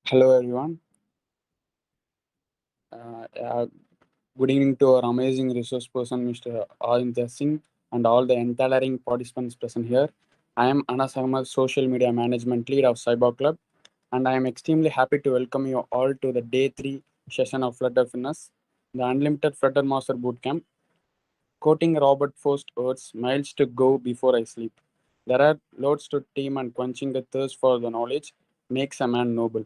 Hello everyone. Uh, uh, Good evening to our amazing resource person, Mr. Achintya Singh, and all the entire participants present here. I am Anas Ahmad, Social Media Management Lead of Cyber Club, and I am extremely happy to welcome you all to the day 3 session of Flutter Finesse, the Unlimited Flutter Master Bootcamp. Quoting Robert Frost words, miles to go before I sleep. There are loads to team, and quenching the thirst for the knowledge makes a man noble.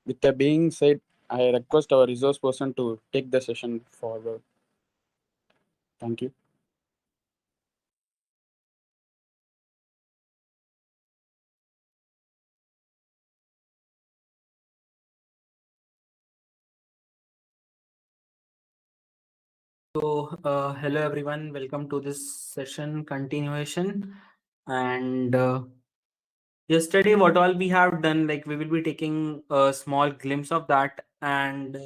With that being said, I request our resource person to take the session forward. Thank you. Hello everyone, welcome to this session continuation. And yesterday, what all we have done, like we will be taking a small glimpse of that, and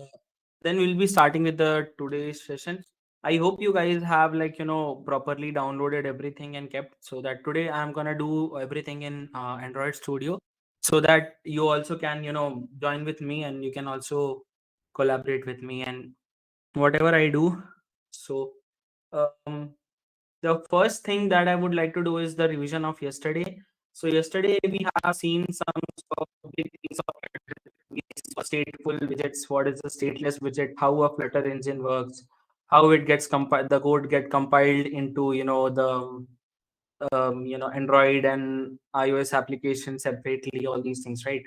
then we'll be starting with the today's session. I hope you guys have properly downloaded everything and kept, so that today I'm gonna do everything in Android Studio, so that you also can join with me and you can also collaborate with me and whatever I do. So. Um, the first thing that I would like to do is the revision of yesterday. So yesterday we have seen some of big things of stateful widgets. What is a stateless widget? How a Flutter engine works? How it gets compiled? The code get compiled into the Android and iOS application separately. All these things, right?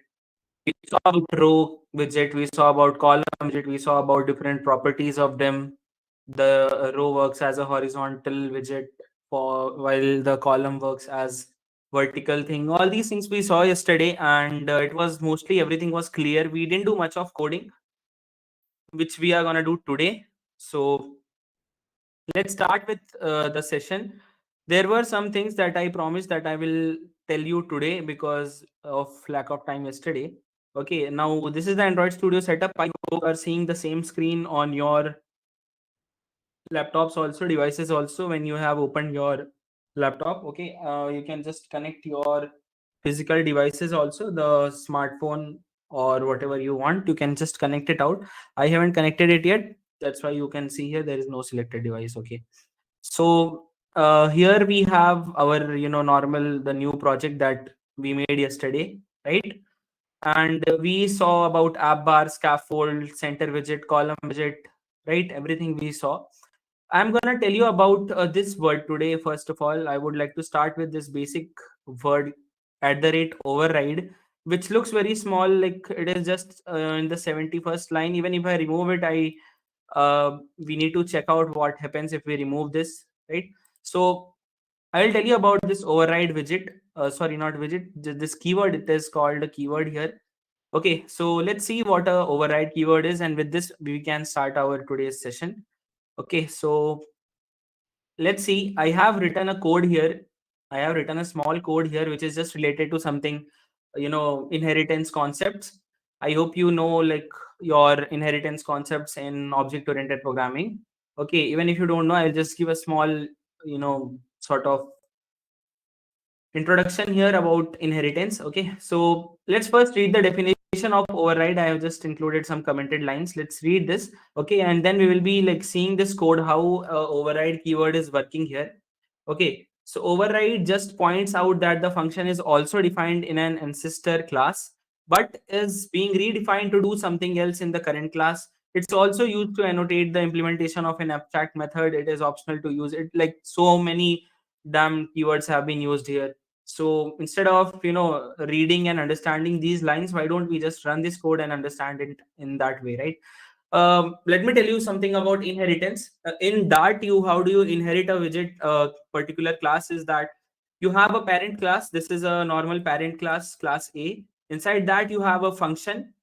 We saw about row widget. We saw about column widget. We saw about different properties of them. The row works as a horizontal widget for while the column works as vertical thing. All these things we saw yesterday, and it was mostly everything was clear. We didn't do much of coding, which we are gonna do today. So let's start with the session. There were some things that I promised that I will tell you today because of lack of time yesterday. Okay, now this is the Android Studio setup. I hope you are seeing the same screen on your laptops also, devices also. When you have opened your laptop, okay, you can just connect your physical devices also, the smartphone or whatever you want. You can just connect it out. I haven't connected it yet, that's why you can see here there is no selected device. Okay, so here we have our normal, the new project that we made yesterday, right? And we saw about app bar, scaffold, center widget, column widget, right? Everything we saw. I'm gonna tell you about this word today. First of all, I would like to start with this basic word @override, which looks very small, like it is just in the 71st line. Even if I remove it, I we need to check out what happens if we remove this, right? So I'll tell you about this override widget. Sorry, not widget. This keyword. It is called a keyword here. Okay, so let's see what a override keyword is, and with this we can start our today's session. Okay, so let's see. I have written a code here. I have written a small code here which is just related to something, inheritance concepts. I hope you know like your inheritance concepts in object oriented programming. Okay, even if you don't know, I'll just give a small, sort of introduction here about inheritance. Okay, so let's first read the definition of override. I have just included some commented lines. Let's read this. Okay, and then we will be like seeing this code, how override keyword is working here. Okay, so override just points out that the function is also defined in an ancestor class, but is being redefined to do something else in the current class. It's also used to annotate the implementation of an abstract method. It is optional to use it. Like so many damn keywords have been used here. So instead of reading and understanding these lines, why don't we just run this code and understand it in that way, right? Let me tell you something about inheritance. In Dart, you how do you inherit a widget particular class is that you have a parent class. This is a normal parent class, class A. Inside that you have a function.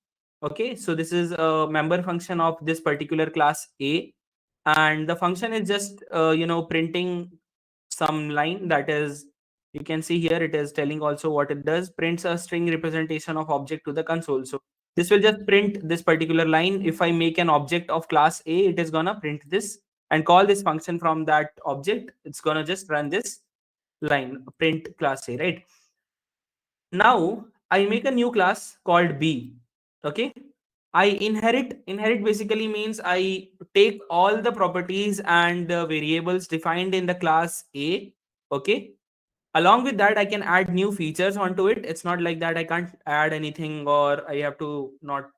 Okay, so this is a member function of this particular class A, and the function is just printing some line. That is, you can see here it is telling also what it does, prints a string representation of object to the console. So this will just print this particular line. If I make an object of class A, it is gonna print this and call this function from that object. It's gonna just run this line, print class A, right? Now I make a new class called B. Okay, I inherit basically means I take all the properties and variables defined in the class A. Okay, along with that I can add new features onto it. It's not like that I can't add anything or I have to not.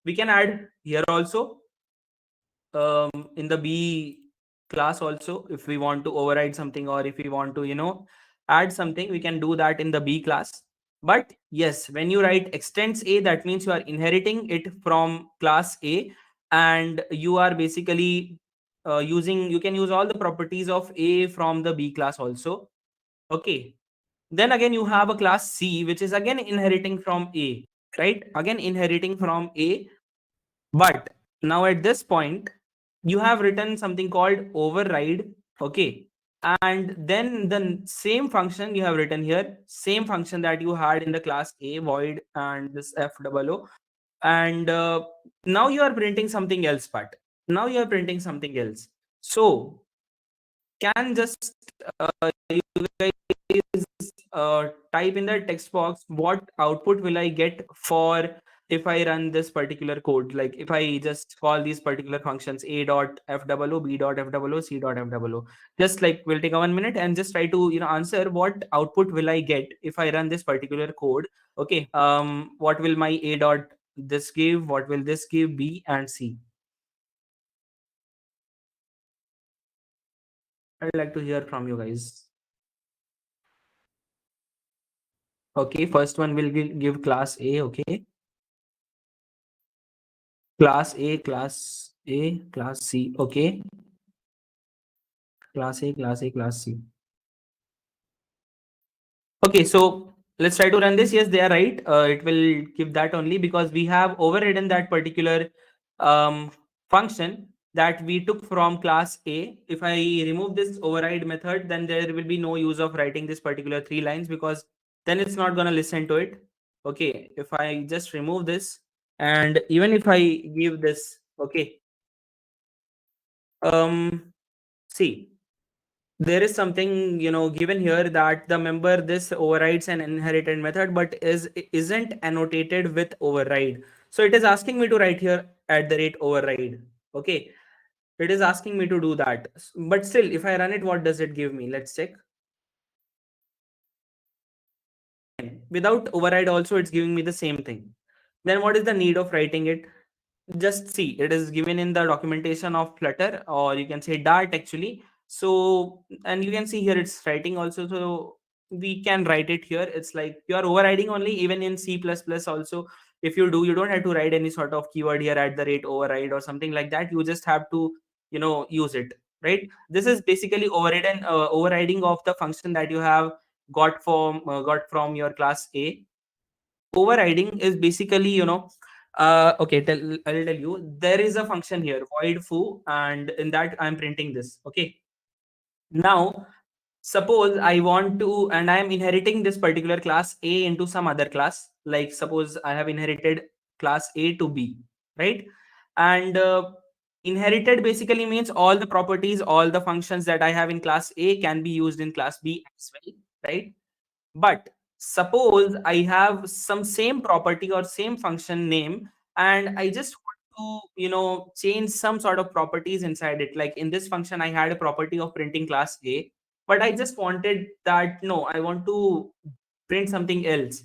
We can add here also, in the B class also, if we want to override something or if we want to add something, we can do that in the B class. But yes, when you write extends A, that means you are inheriting it from class A, and you are basically using you can use all the properties of A from the B class also. Okay, then again you have a class C, which is again inheriting from A, right? Again inheriting from A. But now at this point, you have written something called override. Okay, and then the same function you have written here, same function that you had in the class A, void and this f double o, and now you are printing something else. But now you are printing something else. So can just you guys type in the text box what output will I get for if I run this particular code. Like if I just call these particular functions a dot f double o, b dot f double o, c dot f double o. Just like we'll take a 1 minute and just try to answer what output will I get if I run this particular code. Okay, what will my a dot this give, what will this give, b and c? I'd like to hear from you guys. Okay, first one will give class A. Okay, class A, class A, class C. Okay, class A, class A, class C. Okay, so let's try to run this. Yes, they are right. It will give that only because we have overridden that particular function that we took from class A. If I remove this override method, then there will be no use of writing this particular 3 lines because then it's not going to listen to it. Okay, if I just remove this and even if I give this, okay, see, there is something given here that the member this overrides an inherited method but isn't annotated with override. So it is asking me to write here at the rate override. Okay, it is asking me to do that, but still if I run it, what does it give me? Let's check. Without override also it's giving me the same thing. Then what is the need of writing it? Just see, it is given in the documentation of Flutter, or you can say Dart actually. So, and you can see here it's writing also, so we can write it here. It's like you are overriding only. Even in C++ also, if you do, you don't have to write any sort of keyword here at the rate override or something like that. You just have to use it, right? This is basically overriding of the function that you have got from your class A. Overriding is basically okay, I'll tell you, there is a function here void foo, and in that I'm printing this. Okay, now suppose I want to, and I am inheriting this particular class A into some other class. Like suppose I have inherited class A to B, right? And inherited basically means all the properties, all the functions that I have in class A can be used in class B as well, right? But suppose I have some same property or same function name, and I just want to, change some sort of properties inside it. Like in this function, I had a property of printing class A, but I just wanted that, no, I want to print something else,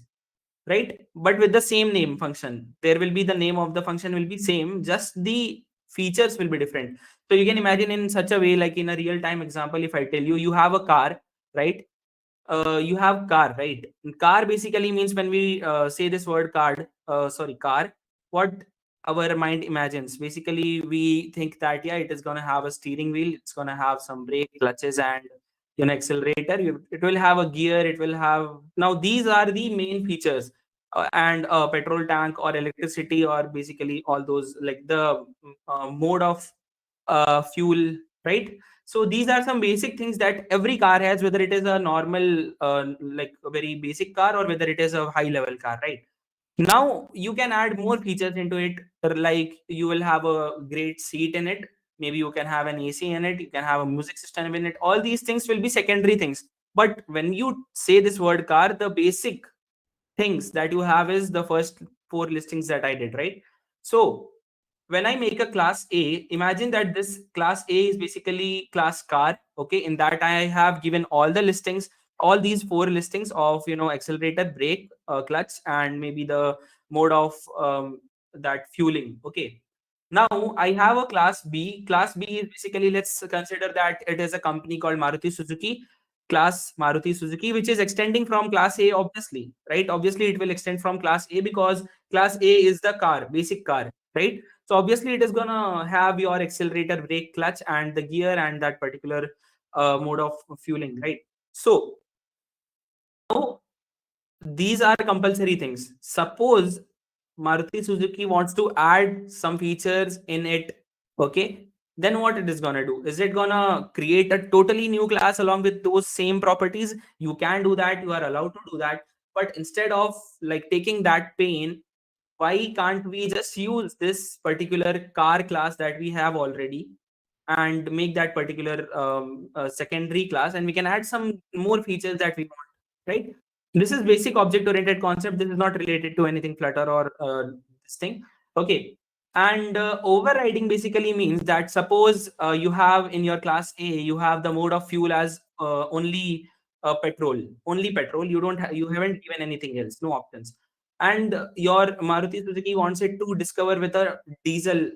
right? But with the same name function, there will be the name of the function will be same, just the features will be different. So you can imagine in such a way, like in a real time example, if I tell you, you have a car, right? You have car, right? Car basically means when we say this word car, what our mind imagines. Basically, we think that yeah, it is gonna have a steering wheel, it's gonna have some brake, clutches, and accelerator. It will have a gear. It will have, now these are the main features, and a petrol tank or electricity or basically all those like the mode of fuel, right? So these are some basic things that every car has, whether it is a normal like a very basic car or whether it is a high level car, right? Now you can add more features into it, like you will have a great seat in it, maybe you can have an AC in it, you can have a music system in it. All these things will be secondary things, but when you say this word car, the basic things that you have is the first four listings that I did, right? So when I make a class A, imagine that this class A is basically class car. Okay, in that I have given all the listings, all these four listings of accelerator, brake, clutch, and maybe the mode of that fueling. Okay. Now I have a class B. Class B is basically, let's consider that it is a company called Maruti Suzuki, class Maruti Suzuki, which is extending from class A, obviously, right? Obviously, it will extend from class A because class A is the car, basic car, right? So obviously, it is gonna have your accelerator, brake, clutch, and the gear and that particular mode of fueling, right? So now these are compulsory things. Suppose Maruti Suzuki wants to add some features in it, okay? Then what it is gonna do? Is it gonna create a totally new class along with those same properties? You can do that. You are allowed to do that. But instead of like taking that pain, why can't we just use this particular car class that we have already and make that particular secondary class, and we can add some more features that we want, right? This is basic object oriented concept. This is not related to anything Flutter or this thing. Okay. And overriding basically means that suppose you have in your class A, you have the mode of fuel as only only petrol. You haven't given anything else, no options. And your Maruti Suzuki wants it to discover with a diesel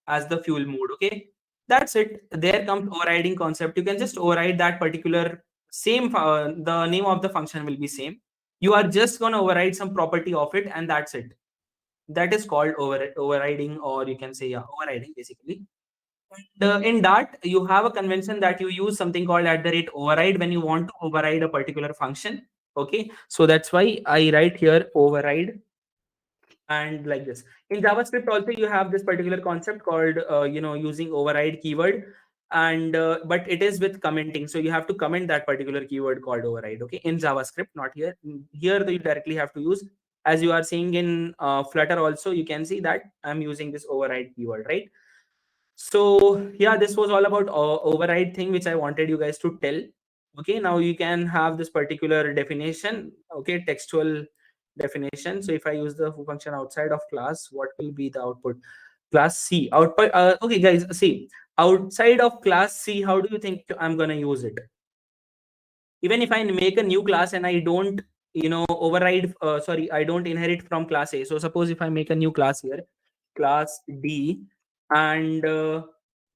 as the fuel mode. Okay, that's it. There comes overriding concept. You can just override that particular same. The name of the function will be same. You are just gonna override some property of it, and that's it. That is called overriding, or you can say, yeah, overriding basically. And in that, you have a convention that you use something called @override when you want to override a particular function. Okay, so that's why I write here override. And like this in JavaScript also, you have this particular concept called using override keyword. And but it is with commenting, so you have to comment that particular keyword called override, okay, in JavaScript, not here. Here you directly have to use, as you are seeing in Flutter also, you can see that I'm using this override keyword, right? So yeah, this was all about override thing which I wanted you guys to tell. Okay, now you can have this particular definition, okay, textual definition. So if I use the function outside of class, what will be the output? Class C output. Okay guys, see, outside of class C, how do you think I'm gonna use it? Even if I make a new class and I don't override, sorry, I don't inherit from class A. So suppose if I make a new class here, class D, and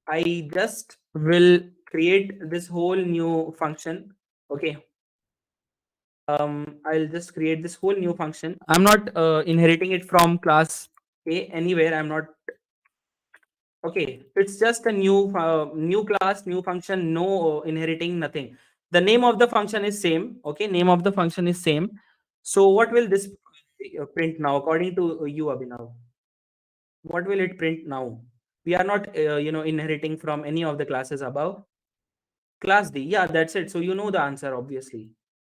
I just will create this whole new function. Okay, I'll just create this whole new function. I'm not inheriting it from class A anywhere. I'm not. Okay, it's just a new class, new function, no inheriting, nothing. The name of the function is same. Okay, name of the function is same. So what will this print now, according to you, Abhinav? What will it print now? We are not inheriting from any of the classes above. Class D, yeah, that's it. So you know the answer, obviously.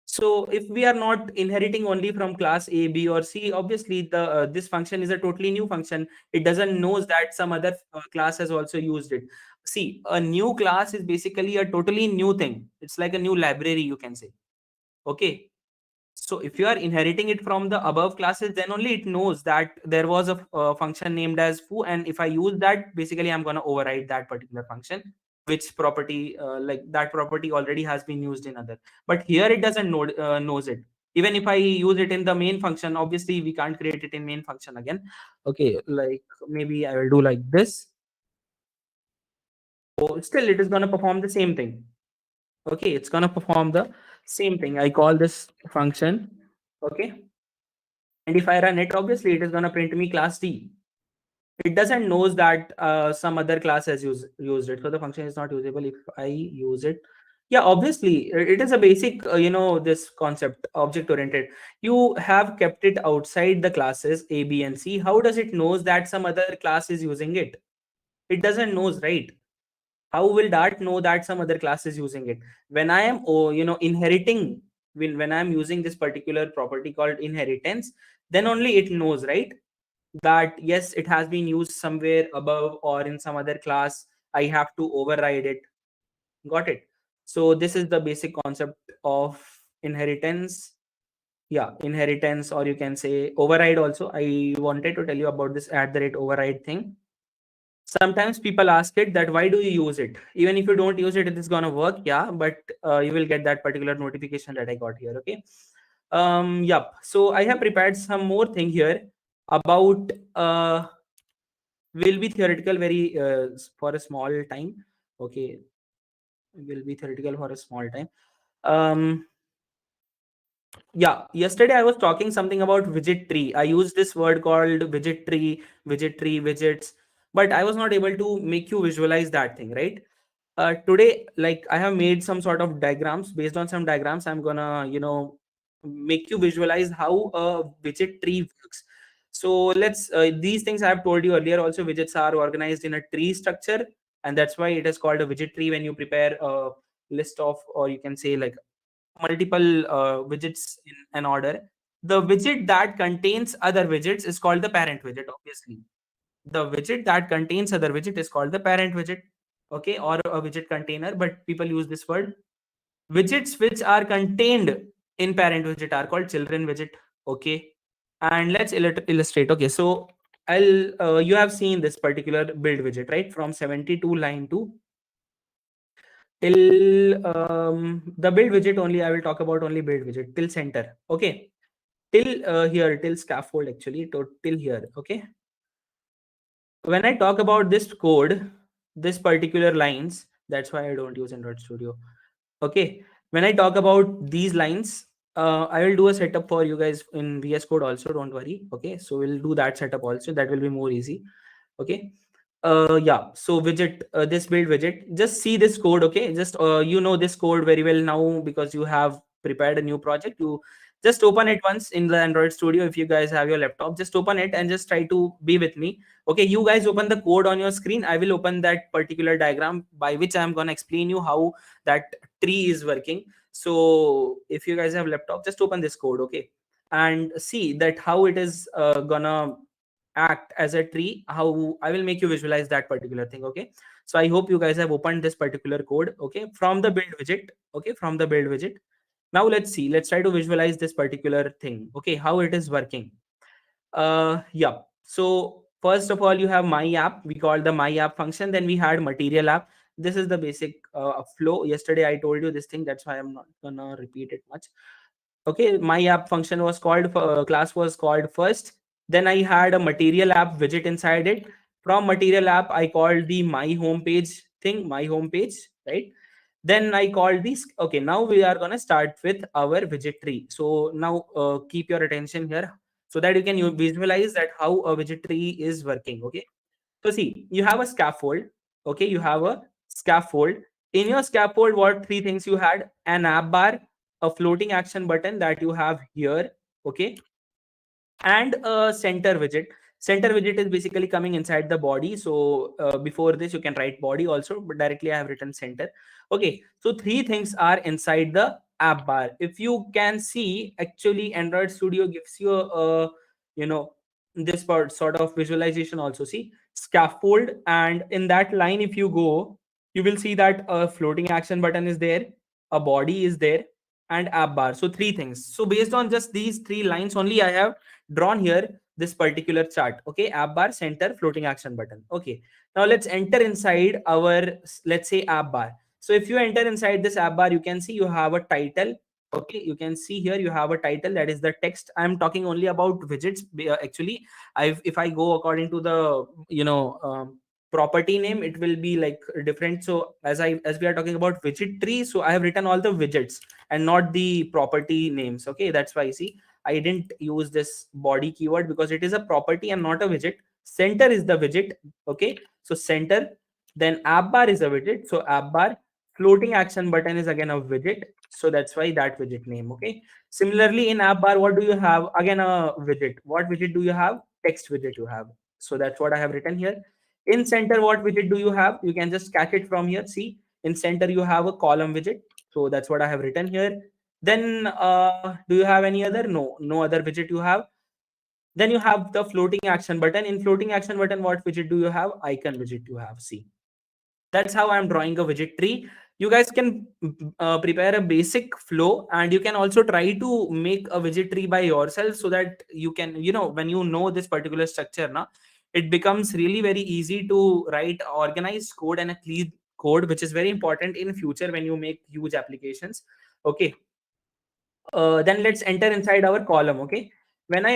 So if we are not inheriting only from class A, B, or C, obviously the this function is a totally new function. It doesn't knows that some other class has also used it. See, a new class is basically a totally new thing. It's like a new library, you can say. Okay. So if you are inheriting it from the above classes, then only it knows that there was a function named as foo, and if I use that, basically I'm going to override that particular function, which property like that property already has been used in other. But here it doesn't know knows it. Even if I use it in the main function, obviously we can't create it in main function again. Okay, like maybe I will do like this. So still it is going to perform the same thing. Okay, it's going to perform the same thing. I call this function. Okay, and if I run it, obviously it is going to print me class D. It doesn't knows that some other class has used it, so the function is not usable if I use it. Yeah, obviously it is a basic this concept, object oriented. You have kept it outside the classes A, B, and C. How does it knows that some other class is using it? It doesn't knows, right? How will Dart know that some other class is using it? When I am inheriting, when I'm using this particular property called inheritance, then only it knows, right, that yes, it has been used somewhere above or in some other class. I have to override it. Got it? So this is the basic concept of inheritance. yeah, inheritance, or you can say override also. I wanted to tell you about this @override thing. Sometimes people ask it that why do you use it? Even if you don't use it, it is gonna work, yeah, but you will get that particular notification that I got here. Okay. Yep. So I have prepared some more thing here about will be theoretical very for a small time. Okay, will be theoretical for a small time. Um, yeah, yesterday I was talking something about widget tree. I used this word called widget tree, widgets, but I was not able to make you visualize that thing, right? Today, like, I have made some sort of diagrams. Based on some diagrams, I'm gonna, make you visualize how a widget tree works. So let's these things I have told you earlier also. Widgets are organized in a tree structure, and that's why it is called a widget tree when you prepare a list of, or you can say, like, multiple widgets in an order. The widget that contains other widgets is called the parent widget, obviously. The widget that contains other widget is called the parent widget, okay, or a widget container, but people use this word. Widgets which are contained in parent widget are called children widget, okay. And let's illustrate. Okay, so I'll you have seen this particular build widget, right, from 72 line to till the build widget. Only I will talk about only build widget till center, okay, till here, till scaffold, actually, till here, okay. When I talk about this code, this particular lines, that's why I don't use Android Studio. Okay. When I talk about these lines, I will do a setup for you guys in VS Code also. Don't worry. Okay. So we'll do that setup also. That will be more easy. Okay. Yeah. So widget, this build widget, just see this code. Okay. Just, you know this code very well now because you have prepared a new project. You just open it once in the Android Studio. If you guys have your laptop, just open it and just try to be with me. Okay, you guys open the code on your screen. I will open that particular diagram by which I'm going to explain you how that tree is working. So if you guys have laptop, just open this code, okay, and see that how it is gonna act as a tree. How I will make you visualize that particular thing, okay. So I hope you guys have opened this particular code, okay, from the build widget, okay, from the build widget. Now let's see, let's try to visualize this particular thing, okay, how it is working. Yeah. So first of all, you have my app. We called the my app function. Then we had material app. This is the basic flow. Yesterday I told you this thing. That's why I'm not gonna repeat it much. Okay. My app function was called, class was called first. Then I had a material app widget inside it. From material app, I called the my homepage thing, my homepage, right? Then I called this. Okay, now we are gonna start with our widget tree. So now keep your attention here so that you can visualize that how a widget tree is working. Okay, so see, you have a scaffold. Okay, you have a scaffold. In your scaffold, what three things you had? An app bar, a floating action button that you have here. Okay, and a center widget. Center widget is basically coming inside the body. So before this you can write body also, but directly I have written center. Okay, so three things are inside the app bar. If you can see, actually Android Studio gives you a, you know, this part sort of visualization also. See, scaffold, and in that line if you go, you will see that a floating action button is there, a body is there, and app bar. So three things. So based on just these three lines only, I have drawn here this particular chart. Okay, app bar, center, floating action button. Okay, now let's enter inside our, let's say, app bar. So if you enter inside this app bar, you can see you have a title. Okay, you can see here you have a title, that is the text. I'm talking only about widgets. Actually, if I go according to the, property name, it will be like different. So as we are talking about widget tree, so I have written all the widgets and not the property names. Okay, that's why, see, I didn't use this body keyword because it is a property and not a widget. Center is the widget. Okay, so center. Then app bar is a widget. So app bar. Floating action button is again a widget. So that's why that widget name. Okay. Similarly, in app bar, what do you have? Again, a widget. What widget do you have? Text widget you have. So that's what I have written here. In center, what widget do you have? You can just catch it from here. See, in center, you have a column widget. So that's what I have written here. Then do you have any other? No other widget you have. Then you have the floating action button. In floating action button, what widget do you have? Icon widget you have. See, that's how I'm drawing a widget tree. you guys can prepare a basic flow, and you can also try to make a widget tree by yourself, so that you can, when you know this particular structure now, it becomes really very easy to write organized code and a clean code, which is very important in future when you make huge applications. Okay. Then let's enter inside our column. Okay, when I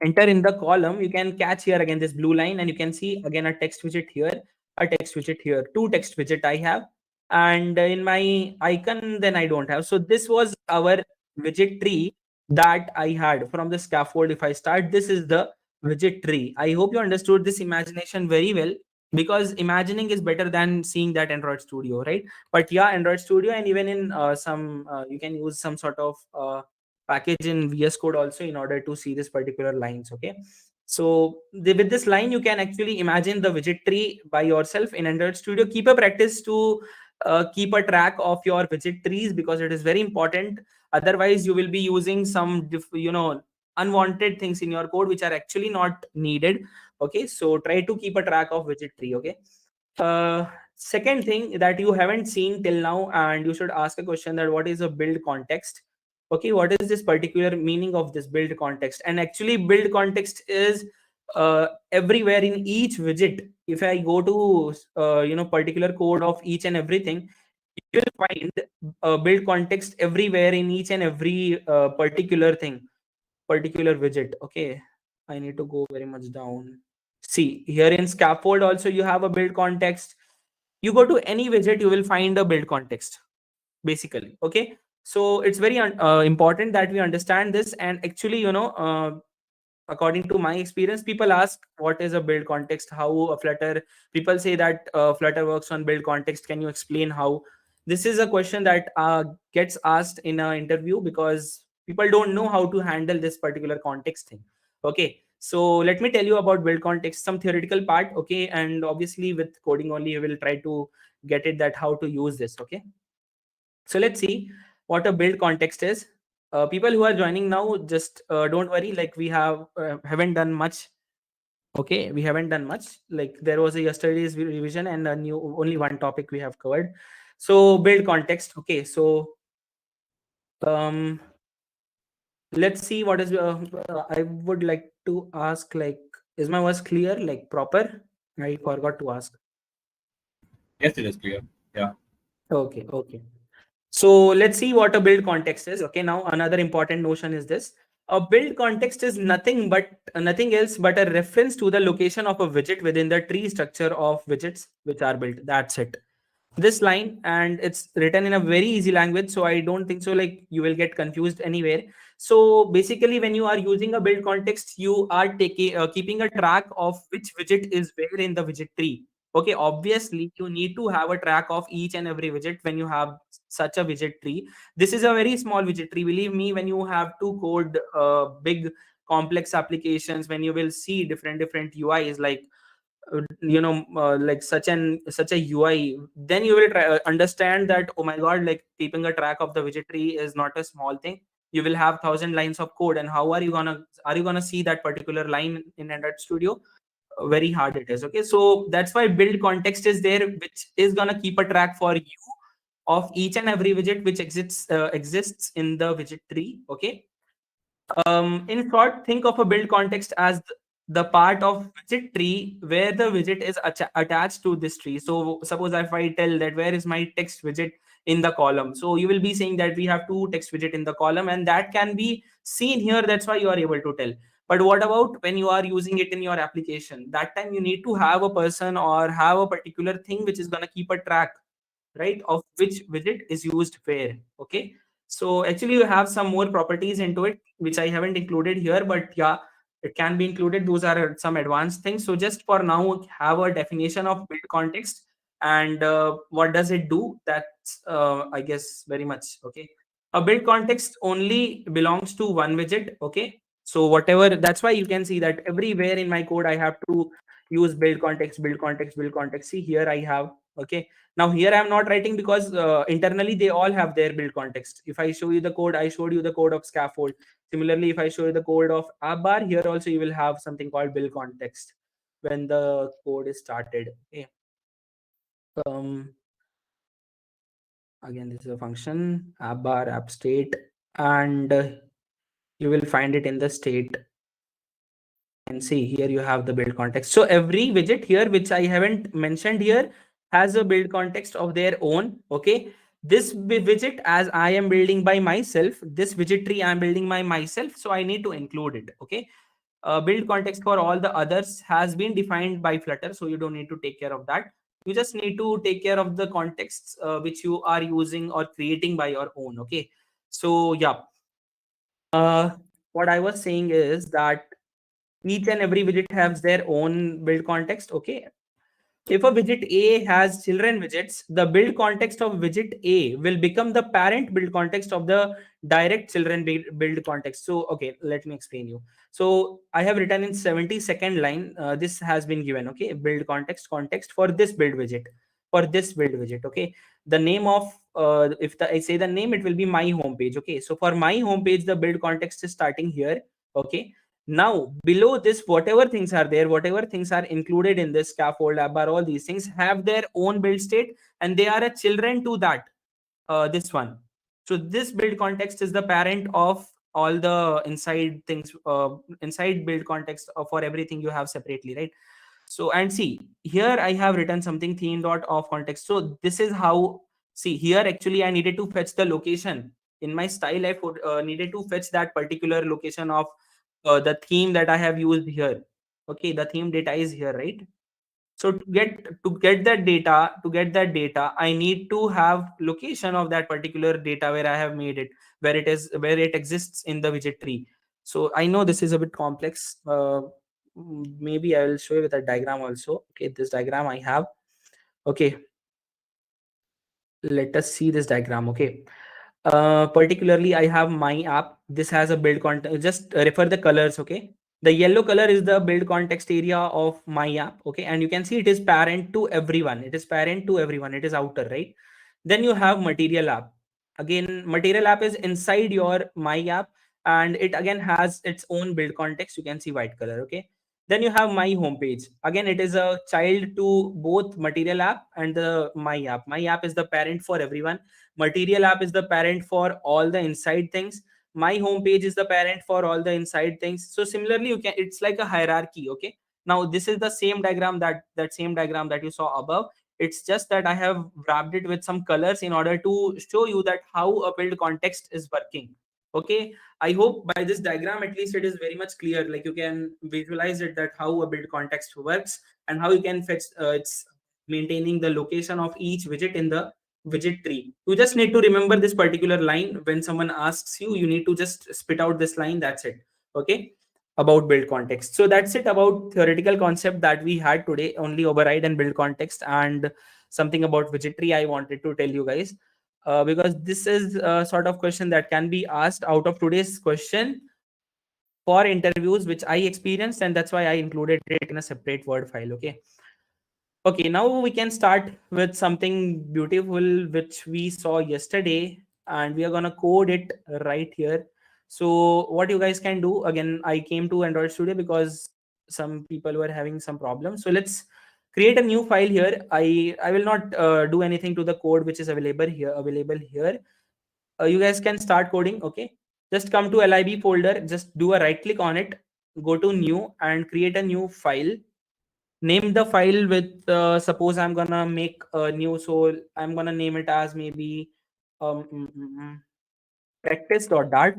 enter in the column, you can catch here again this blue line, and you can see again a text widget here, a text widget here, two text widget I have, and in my icon then I don't have. So this was our widget tree that I had from the scaffold. If I start, this is the widget tree. I hope you understood this imagination very well, because imagining is better than seeing that Android Studio, right? But yeah, Android Studio, and even in some you can use some sort of package in VS Code also in order to see this particular lines. Okay, so with this line you can actually imagine the widget tree by yourself in Android Studio. Keep a practice to keep a track of your widget trees, because it is very important. Otherwise you will be using some unwanted things in your code which are actually not needed. Okay, so try to keep a track of widget tree. Okay. Second thing that you haven't seen till now, and you should ask a question, that what is a build context? Okay, what is this particular meaning of this build context? And actually build context is everywhere in each widget. If I go to particular code of each and everything, you will find build context everywhere in each and every particular thing, particular widget. Okay, I need to go very much down. See, here in scaffold also you have a build context. You go to any widget, you will find a build context, basically. Okay, so it's very important that we understand this. And actually, according to my experience, people ask what is a build context, how a Flutter, people say that Flutter works on build context, can you explain how? This is a question that gets asked in an interview, because people don't know how to handle this particular context thing. Okay, so let me tell you about build context, some theoretical part. Okay, and obviously with coding only you will try to get it, that how to use this. Okay, so let's see what a build context is. People who are joining now, just don't worry, like we haven't done much. Okay, we haven't done much. Like there was a yesterday's revision and a new, only one topic we have covered. So build context. Okay, so um let's see what is I would like to ask, like, is my voice clear, like proper? I forgot to ask. Yes, it is clear. Yeah. Okay, okay. So let's see what a build context is. Okay, now another important notion is this. A build context is nothing else but a reference to the location of a widget within the tree structure of widgets which are built. That's it. This line, and it's written in a very easy language, so I don't think so like you will get confused anywhere. So basically, when you are using a build context, you are taking keeping a track of which widget is where in the widget tree. Okay, obviously you need to have a track of each and every widget when you have such a widget tree. This is a very small widget tree, believe me. When you have to code big complex applications, when you will see different UIs, like like such a UI, then you will understand that, oh my god, like keeping a track of the widget tree is not a small thing. You will have 1,000 lines of code, and how are you gonna see that particular line in Android Studio? Very hard it is. Okay, so that's why build context is there, which is gonna keep a track for you of each and every widget which exists in the widget tree. Okay, in short, think of a build context as the part of widget tree where the widget is attached to this tree. So suppose if I tell that where is my text widget in the column, so you will be saying that we have two text widget in the column, and that can be seen here. That's why you are able to tell. But what about when you are using it in your application? That time you need to have a person or have a particular thing which is going to keep a track, right, of which widget is used where. Okay, so actually you have some more properties into it which I haven't included here, but yeah, it can be included. Those are some advanced things. So just for now, have a definition of build context, and what does it do? That's I guess very much. Okay, a build context only belongs to one widget. Okay, so whatever, that's why you can see that everywhere in my code I have to use build context, build context, build context. See here I have. Okay, now here I am not writing, because internally they all have their build context. If I show you the code, I showed you the code of scaffold. Similarly, if I show you the code of app bar, here also you will have something called build context when the code is started. Okay. Um, Again, this is a function, app bar, app state, and you will find it in the state. And see here you have the build context. So every widget here, which I haven't mentioned here, has a build context of their own. Okay. This widget, as I am building by myself, this widget tree I'm building by myself. So I need to include it. Okay. Build context for all the others has been defined by Flutter. So you don't need to take care of that. You just need to take care of the contexts which you are using or creating by your own. Okay. So yeah. What I was saying is that each and every widget has their own build context. Okay. If a widget A has children widgets, the build context of widget A will become the parent build context of the direct children build context. So, okay, let me explain you. So, I have written in 72nd line, this has been given, okay, build context for this build widget, for this build widget, okay. The name of, I say the name, it will be my homepage, okay. So, for my homepage, the build context is starting here, okay. Now, below this, whatever things are there, whatever things are included in this scaffold, app bar, all these things have their own build state and they are a children to that, this one. So this build context is the parent of all the inside things, inside build context for everything you have separately, right? So, and see, here I have written something theme dot of context. So this is how, see here, actually I needed to fetch the location. In my style, I needed to fetch that particular location of the theme that I have used here. Okay, the theme data is here, right? So to get that data, I need to have location of that particular data where I have made it, where it exists in the widget tree. So I know this is a bit complex. Maybe I will show you with a diagram also. Okay, this diagram I have. Okay, let us see this diagram. Okay, particularly I have my app. This has a build context. Just refer the colors. Okay, the yellow color is the build context area of my app. Okay, and you can see it is parent to everyone. It is parent to everyone. It is outer, right? Then you have material app. Again, material app is inside your my app, and it again has its own build context. You can see white color. Okay, then you have my homepage. Again, it is a child to both material app and the my app. My app is the parent for everyone. Material app is the parent for all the inside things. My homepage is the parent for all the inside things. So similarly, you can, it's like a hierarchy. Okay, now this is the same diagram, that same diagram that you saw above. It's just that I have wrapped it with some colors in order to show you that how a build context is working. Okay, I hope by this diagram at least it is very much clear, like you can visualize it, that how a build context works and how you can fetch it's maintaining the location of each widget in the widget tree. You just need to remember this particular line. When someone asks you, you need to just spit out this line. That's it. Okay, about build context. So that's it about theoretical concept that we had today, only override and build context, and something about widget tree I wanted to tell you guys, because this is a sort of question that can be asked out of today's question for interviews, which I experienced, and that's why I included it in a separate Word file. Okay. Okay, now we can start with something beautiful which we saw yesterday, and we are gonna code it right here. So what you guys can do, again, I came to Android Studio because some people were having some problems. So let's create a new file here. I will not do anything to the code which is available here. You guys can start coding. Okay, just come to lib folder, just do a right click on it, go to new and create a new file. Name the file with suppose I'm gonna make a new, so I'm gonna name it as maybe um mm, mm, mm, practice.dart.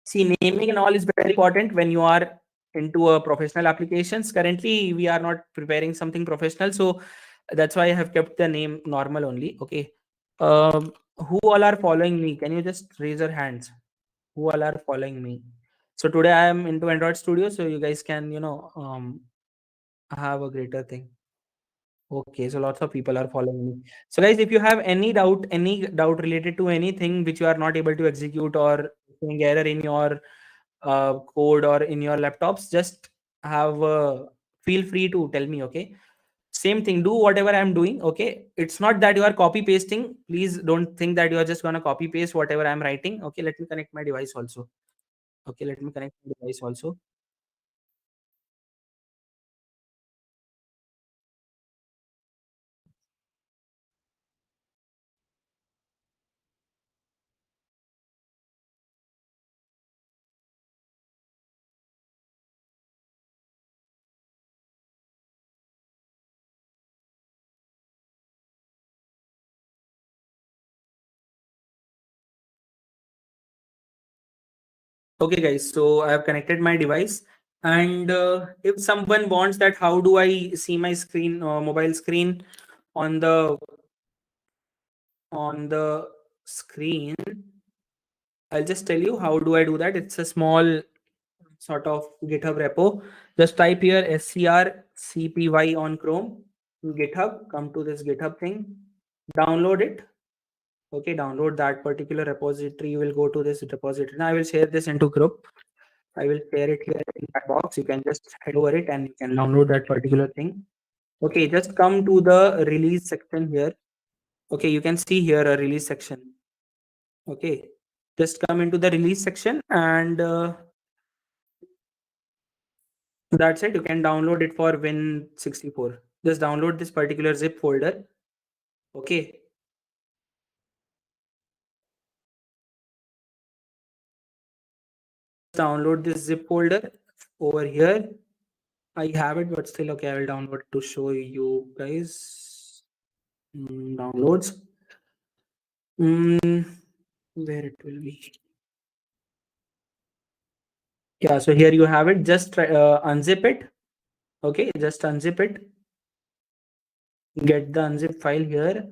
See, naming and all is very important when you are into a professional applications. Currently we are not preparing something professional, so that's why I have kept the name normal only. Okay, who all are following me? Can you just raise your hands? Who all are following me? So today I am into Android Studio, so you guys can, have a greater thing. Okay, so lots of people are following me. So guys, if you have any doubt related to anything which you are not able to execute or showing error in your code or in your laptops, just have feel free to tell me. Okay. Same thing, do whatever I'm doing. Okay. It's not that you are copy pasting. Please don't think that you are just gonna copy paste whatever I'm writing. Okay, let me connect my device also. Okay, let me connect my device also. Okay, guys. So I have connected my device, and if someone wants that, how do I see my screen, mobile screen on the screen? I'll just tell you how do I do that. It's a small sort of GitHub repo. Just type here scrcpy on Chrome, GitHub. Come to this GitHub thing, download it. Okay, download that particular repository. You will go to this repository. Now I will share this into group. I will share it here in that box. You can just head over it and you can download that particular thing. Okay, just come to the release section here. Okay, you can see here a release section. Okay, just come into the release section and that's it. You can download it for Win64. Just download this particular zip folder. Okay. Download this zip folder over here. I have it, but still, okay, I will download to show you guys. Downloads. Where it will be. Yeah, so here you have it. Just try, unzip it. Okay, just unzip it. Get the unzip file here.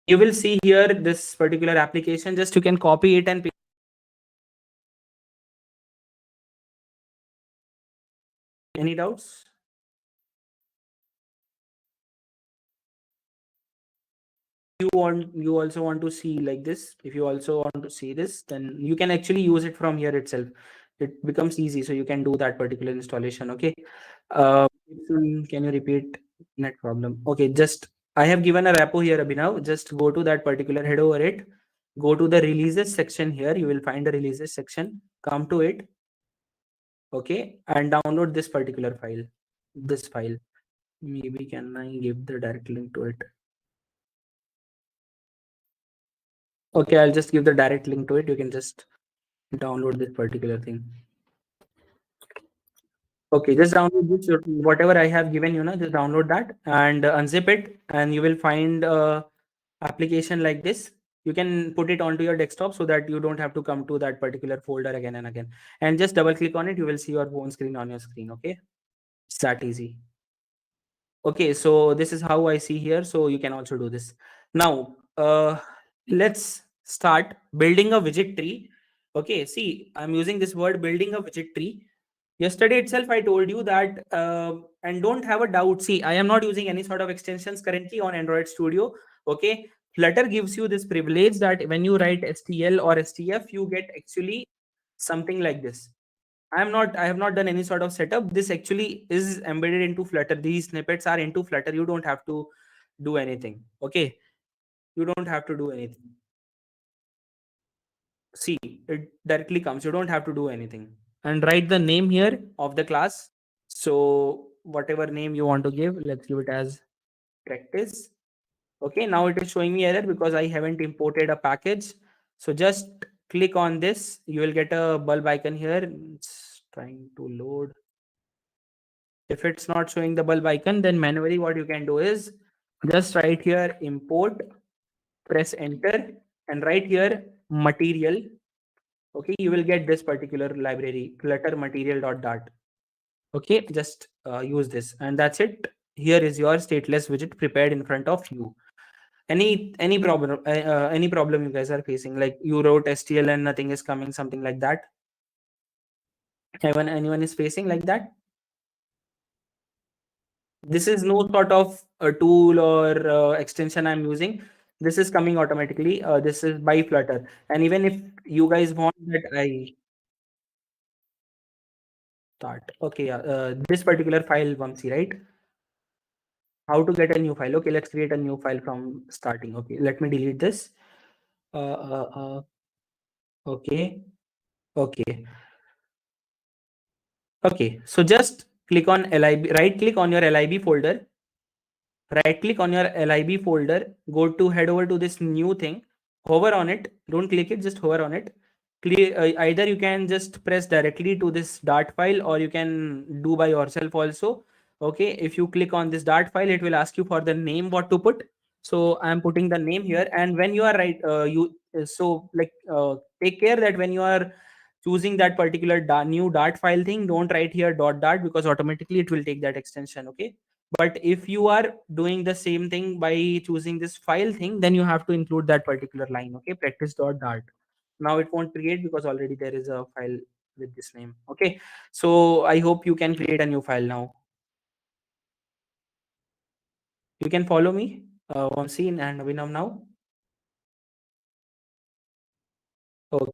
You will see here this particular application. Just you can copy it and paste. Any doubts? You also want to see like this. If you also want to see this, then you can actually use it from here itself. It becomes easy, so you can do that particular installation. Okay. Can you repeat net problem? Okay, just I have given a repo here, Abhinav. Just go to that particular, head over it. Go to the releases section here. You will find the releases section. Come to it. Okay, and download this particular file. This file. Maybe can I give the direct link to it? Okay, I'll just give the direct link to it. You can just download this particular thing. Okay, just download this, whatever I have given you, just download that and unzip it, and you will find a application like this. You can put it onto your desktop so that you don't have to come to that particular folder again and again. And just double click on it, you will see your phone screen on your screen. Okay, it's that easy. Okay, so this is how I see here. So you can also do this. Now, let's start building a widget tree. Okay, see, I'm using this word building a widget tree. Yesterday itself, I told you that, and don't have a doubt. See, I am not using any sort of extensions currently on Android Studio. Okay, Flutter gives you this privilege that when you write STL or STF, you get actually something like this. I have not done any sort of setup. This actually is embedded into Flutter. These snippets are into Flutter. You don't have to do anything. Okay, you don't have to do anything. See, it directly comes. You don't have to do anything. And write the name here of the class. So whatever name you want to give, let's give it as practice. Okay, now it is showing me error because I haven't imported a package. So just click on this. You will get a bulb icon here. It's trying to load. If it's not showing the bulb icon, then manually what you can do is just write here import, press enter, and write here material. Okay, you will get this particular library, flutter material.dart. Okay, just use this, and that's it. Here is your stateless widget prepared in front of you. Any problem you guys are facing, like you wrote STL and nothing is coming, something like that? Anyone is facing like that? This is no sort of a tool or extension I'm using. This is coming automatically. This is by Flutter. And even if you guys want that, I start. Okay, this particular file, Vamsi, right? How to get a new file? Okay, let's create a new file from starting. Okay, let me delete this. Okay, okay, okay. So just click on lib. Right click on your lib folder. Right click on your lib folder, go to head over to this new thing, hover on it, don't click it, just hover on it. Either you can just press directly to this dart file or you can do by yourself also. Okay, if you click on this dart file, it will ask you for the name what to put. So I'm putting the name here, and when you are So like take care that when you are choosing that particular new dart file thing, don't write here .dart because automatically it will take that extension. Okay, but if you are doing the same thing by choosing this file thing, then you have to include that particular line. Okay, practice.dart. Now it won't create because already there is a file with this name. Okay, so I hope you can create a new file now. You can follow me, Vamsi and Vinam now. Okay.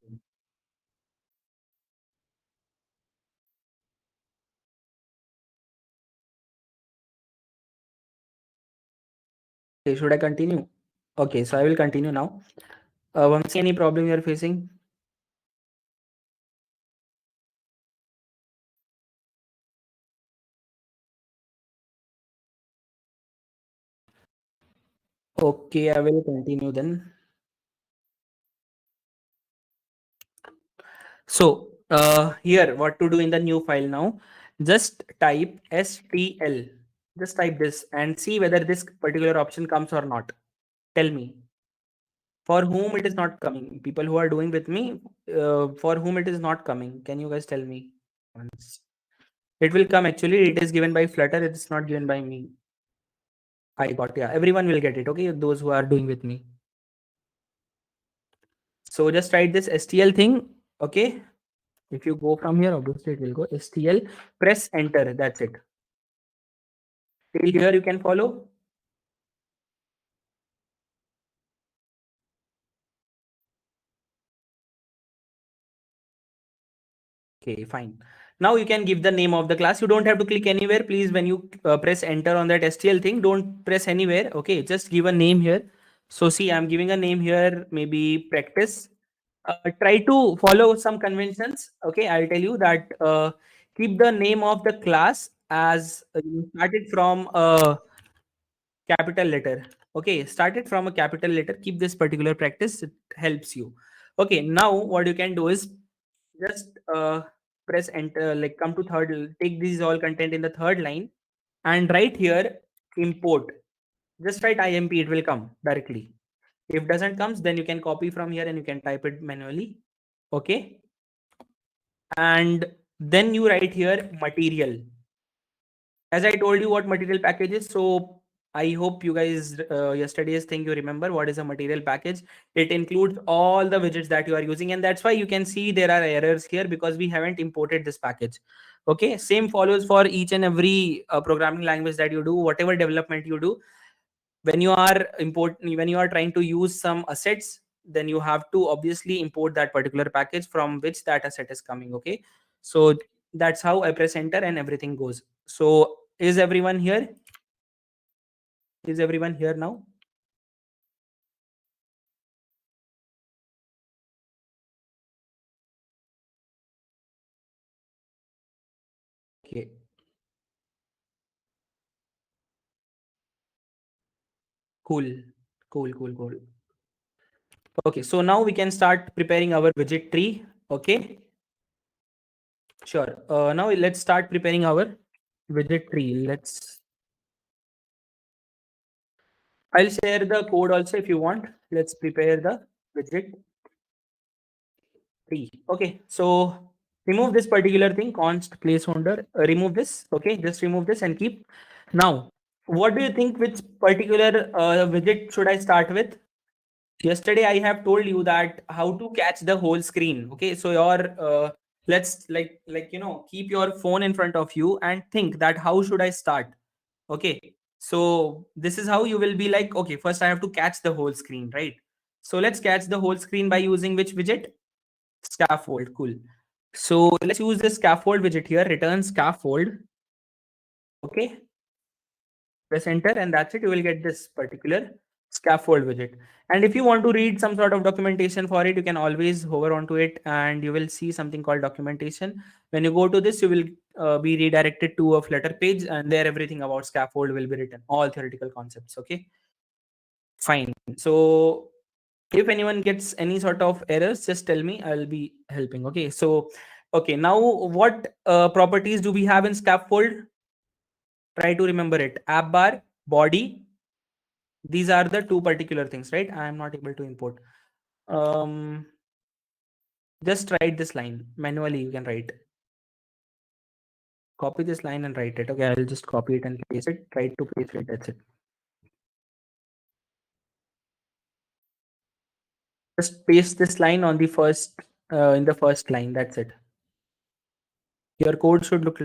Okay, should I continue? Okay, so I will continue now. Vamsi, any problem you are facing? Okay, I will continue then. So here, what to do in the new file now? Just type stl. Just type this and see whether this particular option comes or not. Tell me. For whom it is not coming? People who are doing with me, for whom it is not coming? Can you guys tell me? Once. It will come actually. It is given by Flutter. It is not given by me. I got, yeah. Everyone will get it. Okay, those who are doing with me. So just write this STL thing. Okay. If you go from here, obviously it will go STL. Press enter. That's it. Till here you can follow. Okay, fine. Now you can give the name of the class. You don't have to click anywhere. Please, when you press enter on that STL thing, don't press anywhere. Okay, just give a name here. So see, I'm giving a name here, maybe practice. Try to follow some conventions. Okay, I'll tell you that keep the name of the class as you started from a capital letter. Okay, started from a capital letter. Keep this particular practice. It helps you. Okay, now what you can do is just press enter, like come to third, take these all content in the third line and write here import. Just write imp, it will come directly. If doesn't comes, then you can copy from here and you can type it manually. Okay, and then you write here material. As I told you what material package is, so I hope you guys yesterday's thing you remember what is a material package. It includes all the widgets that you are using, and that's why you can see there are errors here because we haven't imported this package. Okay, same follows for each and every programming language that you do, whatever development you do. When you are when you are trying to use some assets, then you have to obviously import that particular package from which that asset is coming. Okay, so that's how I press enter and everything goes. So is everyone here? Is everyone here now? Okay. Cool. Cool, cool, cool. Okay, so now we can start preparing our widget tree. Okay. Sure. Now let's start preparing our widget tree. I'll share the code also if you want. Let's prepare the widget tree. Okay, so remove this particular thing, const placeholder. Remove this. Okay, just remove this and keep. Now, what do you think? Which particular widget should I start with? Yesterday I have told you that how to catch the whole screen. Okay, so your let's keep your phone in front of you and think that how should I start. Okay, so this is how you will be like, okay, first I have to catch the whole screen, right? So let's catch the whole screen by using which widget? Scaffold. Cool. So let's use this scaffold widget here. Return scaffold. Okay, press enter and that's it. You will get this particular scaffold widget. And if you want to read some sort of documentation for it, you can always hover onto it and you will see something called documentation. When you go to this, you will be redirected to a Flutter page and there everything about scaffold will be written, all theoretical concepts. Okay, fine. So if anyone gets any sort of errors, just tell me, I'll be helping. Okay, so okay, now what properties do we have in scaffold? Try to remember it. App bar, body. These are the two particular things, right? I am not able to import. Just write this line manually. You can write. Copy this line and write it. Okay, I'll just copy it and paste it. Try to paste it. That's it. Just paste this line on the first in the first line. That's it. Your code should look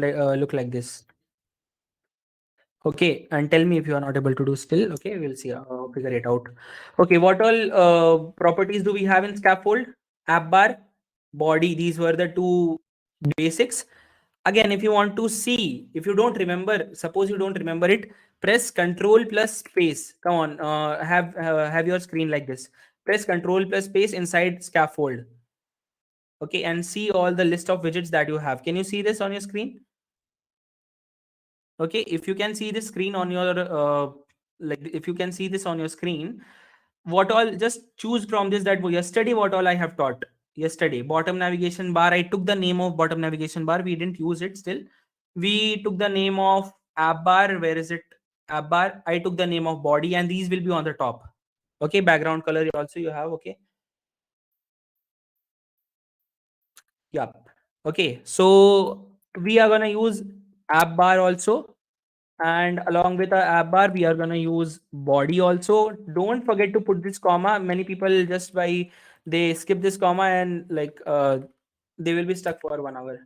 like this. Okay, and tell me if you are not able to do still. Okay, we'll see. Figure it out. Okay, what all properties do we have in scaffold? App bar, body. These were the two basics. Again, if you want to see, if you don't remember, suppose you don't remember it, press Control plus space. Come on, have your screen like this. Press Control plus space inside scaffold. Okay, and see all the list of widgets that you have. Can you see this on your screen? Okay, if you can see the screen on your if you can see this on your screen, what all, just choose from this that yesterday what all I have taught. Yesterday, bottom navigation bar, I took the name of bottom navigation bar. We didn't use it still. We took the name of app bar. Where is it? App bar. I took the name of body, and these will be on the top. Okay, background color also you have. Okay. Yeah. Okay, so we are gonna use app bar also, and along with our app bar we are going to use body also. Don't forget to put this comma. Many people just by they skip this comma and they will be stuck for 1 hour.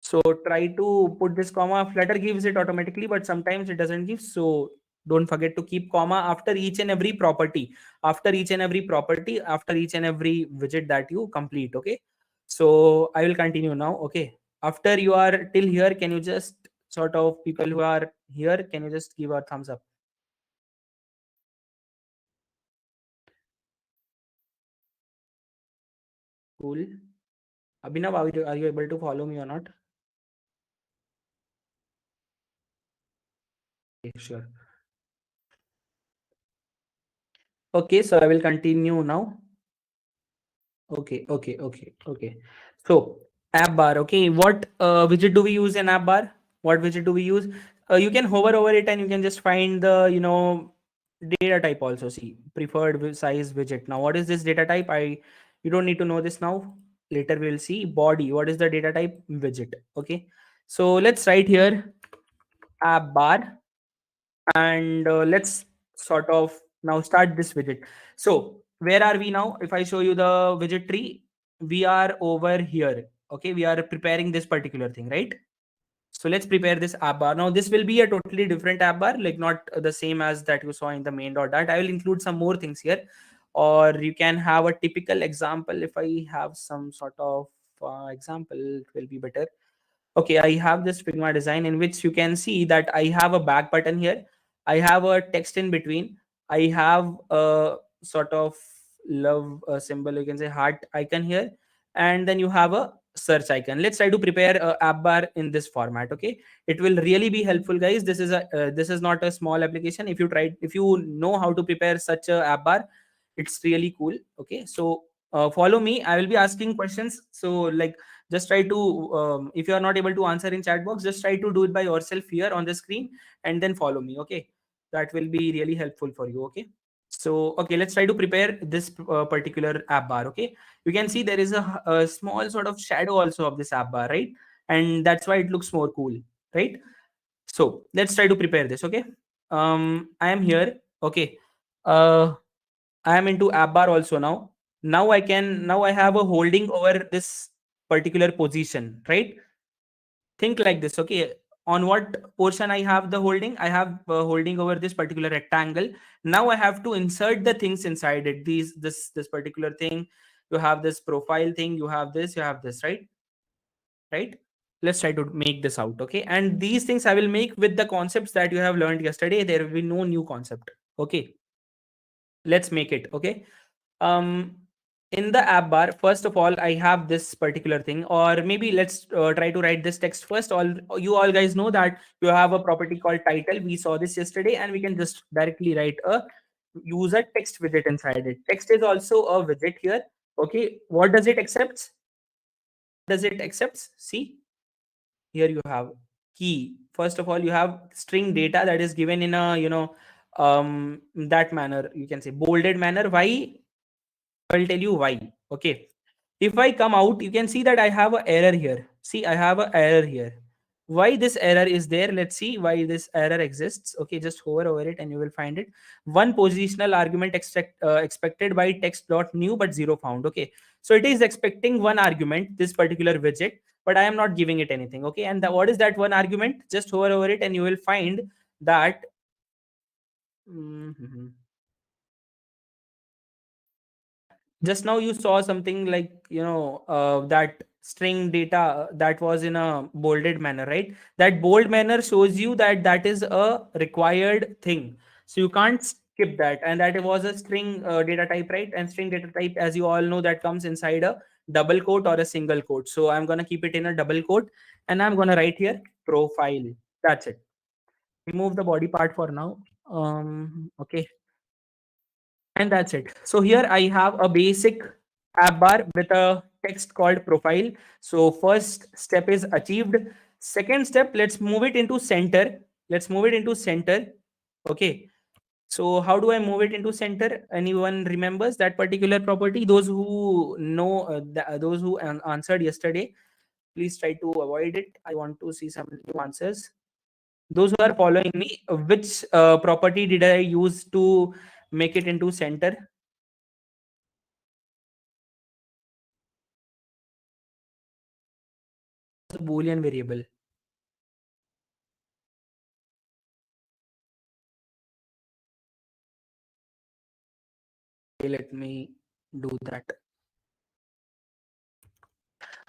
So try to put this comma. Flutter gives it automatically, but sometimes it doesn't give. So don't forget to keep comma after each and every property, after each and every property, after each and every widget that you complete. Okay, so I will continue now. Okay, after you are till here, can you just sort of, people who are here, can you just give a thumbs up? Cool. Abhinav, are you able to follow me or not? Okay, sure. Okay, so I will continue now. Okay. So app bar. Okay, what widget do we use in app bar? What widget do we use? You can hover over it and you can just find the data type also. See, preferred size widget. Now, what is this data type? You don't need to know this now. Later we will see. Body. What is the data type? Widget. Okay. So let's write here app bar, and let's sort of now start this widget. So where are we now? If I show you the widget tree, we are over here. Okay, we are preparing this particular thing, right? So let's prepare this app bar. Now this will be a totally different app bar, like not the same as that you saw in the main.dat. I will include some more things here, or you can have a typical example. If I have some sort of example, it will be better. Okay, I have this Figma design in which you can see that I have a back button here. I have a text in between. I have a sort of love symbol, you can say heart icon here. And then you have a search icon. Let's try to prepare a app bar in this format. Okay, it will really be helpful, guys. This is not a small application. If you know how to prepare such a app bar, it's really cool. Okay, so follow me. I will be asking questions. So just try to if you are not able to answer in chat box, just try to do it by yourself here on the screen and then follow me. Okay, that will be really helpful for you. Okay, so okay, let's try to prepare this particular app bar. Okay, you can see there is a small sort of shadow also of this app bar, right? And that's why it looks more cool, right? So let's try to prepare this. Okay, I am here. Okay, uh I am into app bar also now. Now I have a holding over this particular position, right? Think like this. Okay, on what portion I have the holding? I have holding over this particular rectangle. Now I have to insert the things inside it. This particular thing. You have this profile thing. You have this, right? Right. Let's try to make this out. Okay, and these things I will make with the concepts that you have learned yesterday. There will be no new concept. Okay, let's make it. Okay, um in the app bar, first of all, I have this particular thing, or maybe let's try to write this text first. All you all guys know that you have a property called title. We saw this yesterday, and we can just directly write a user text widget inside it. Text is also a widget here. Okay, what does it accept? Does it accepts? See, here you have key. First of all, you have string data that is given in a that manner, you can say bolded manner. Why? I'll tell you why. Okay, if I come out, you can see that I have an error here. See, I have an error here. Why this error is there? Let's see why this error exists. Okay, just hover over it and you will find it. One positional argument expected by text dot new but zero found. Okay, so it is expecting one argument, this particular widget, but I am not giving it anything. Okay, and what is that one argument? Just hover over it and you will find that. Mhm. Just now you saw something like, that string data that was in a bolded manner, right? That bold manner shows you that that is a required thing, so you can't skip that. And that was a string data type, right? And string data type, as you all know, that comes inside a double quote or a single quote. So I'm going to keep it in a double quote and I'm going to write here profile. That's it. Remove the body part for now. Okay, and that's it. So here I have a basic app bar with a text called profile. So first step is achieved. Second step, let's move it into center. Let's move it into center. Okay, so how do I move it into center? Anyone remembers that particular property? Those who know, those who answered yesterday, please try to avoid it. I want to see some new answers. Those who are following me, which property did I use to make it into center? Boolean variable. Okay, let me do that.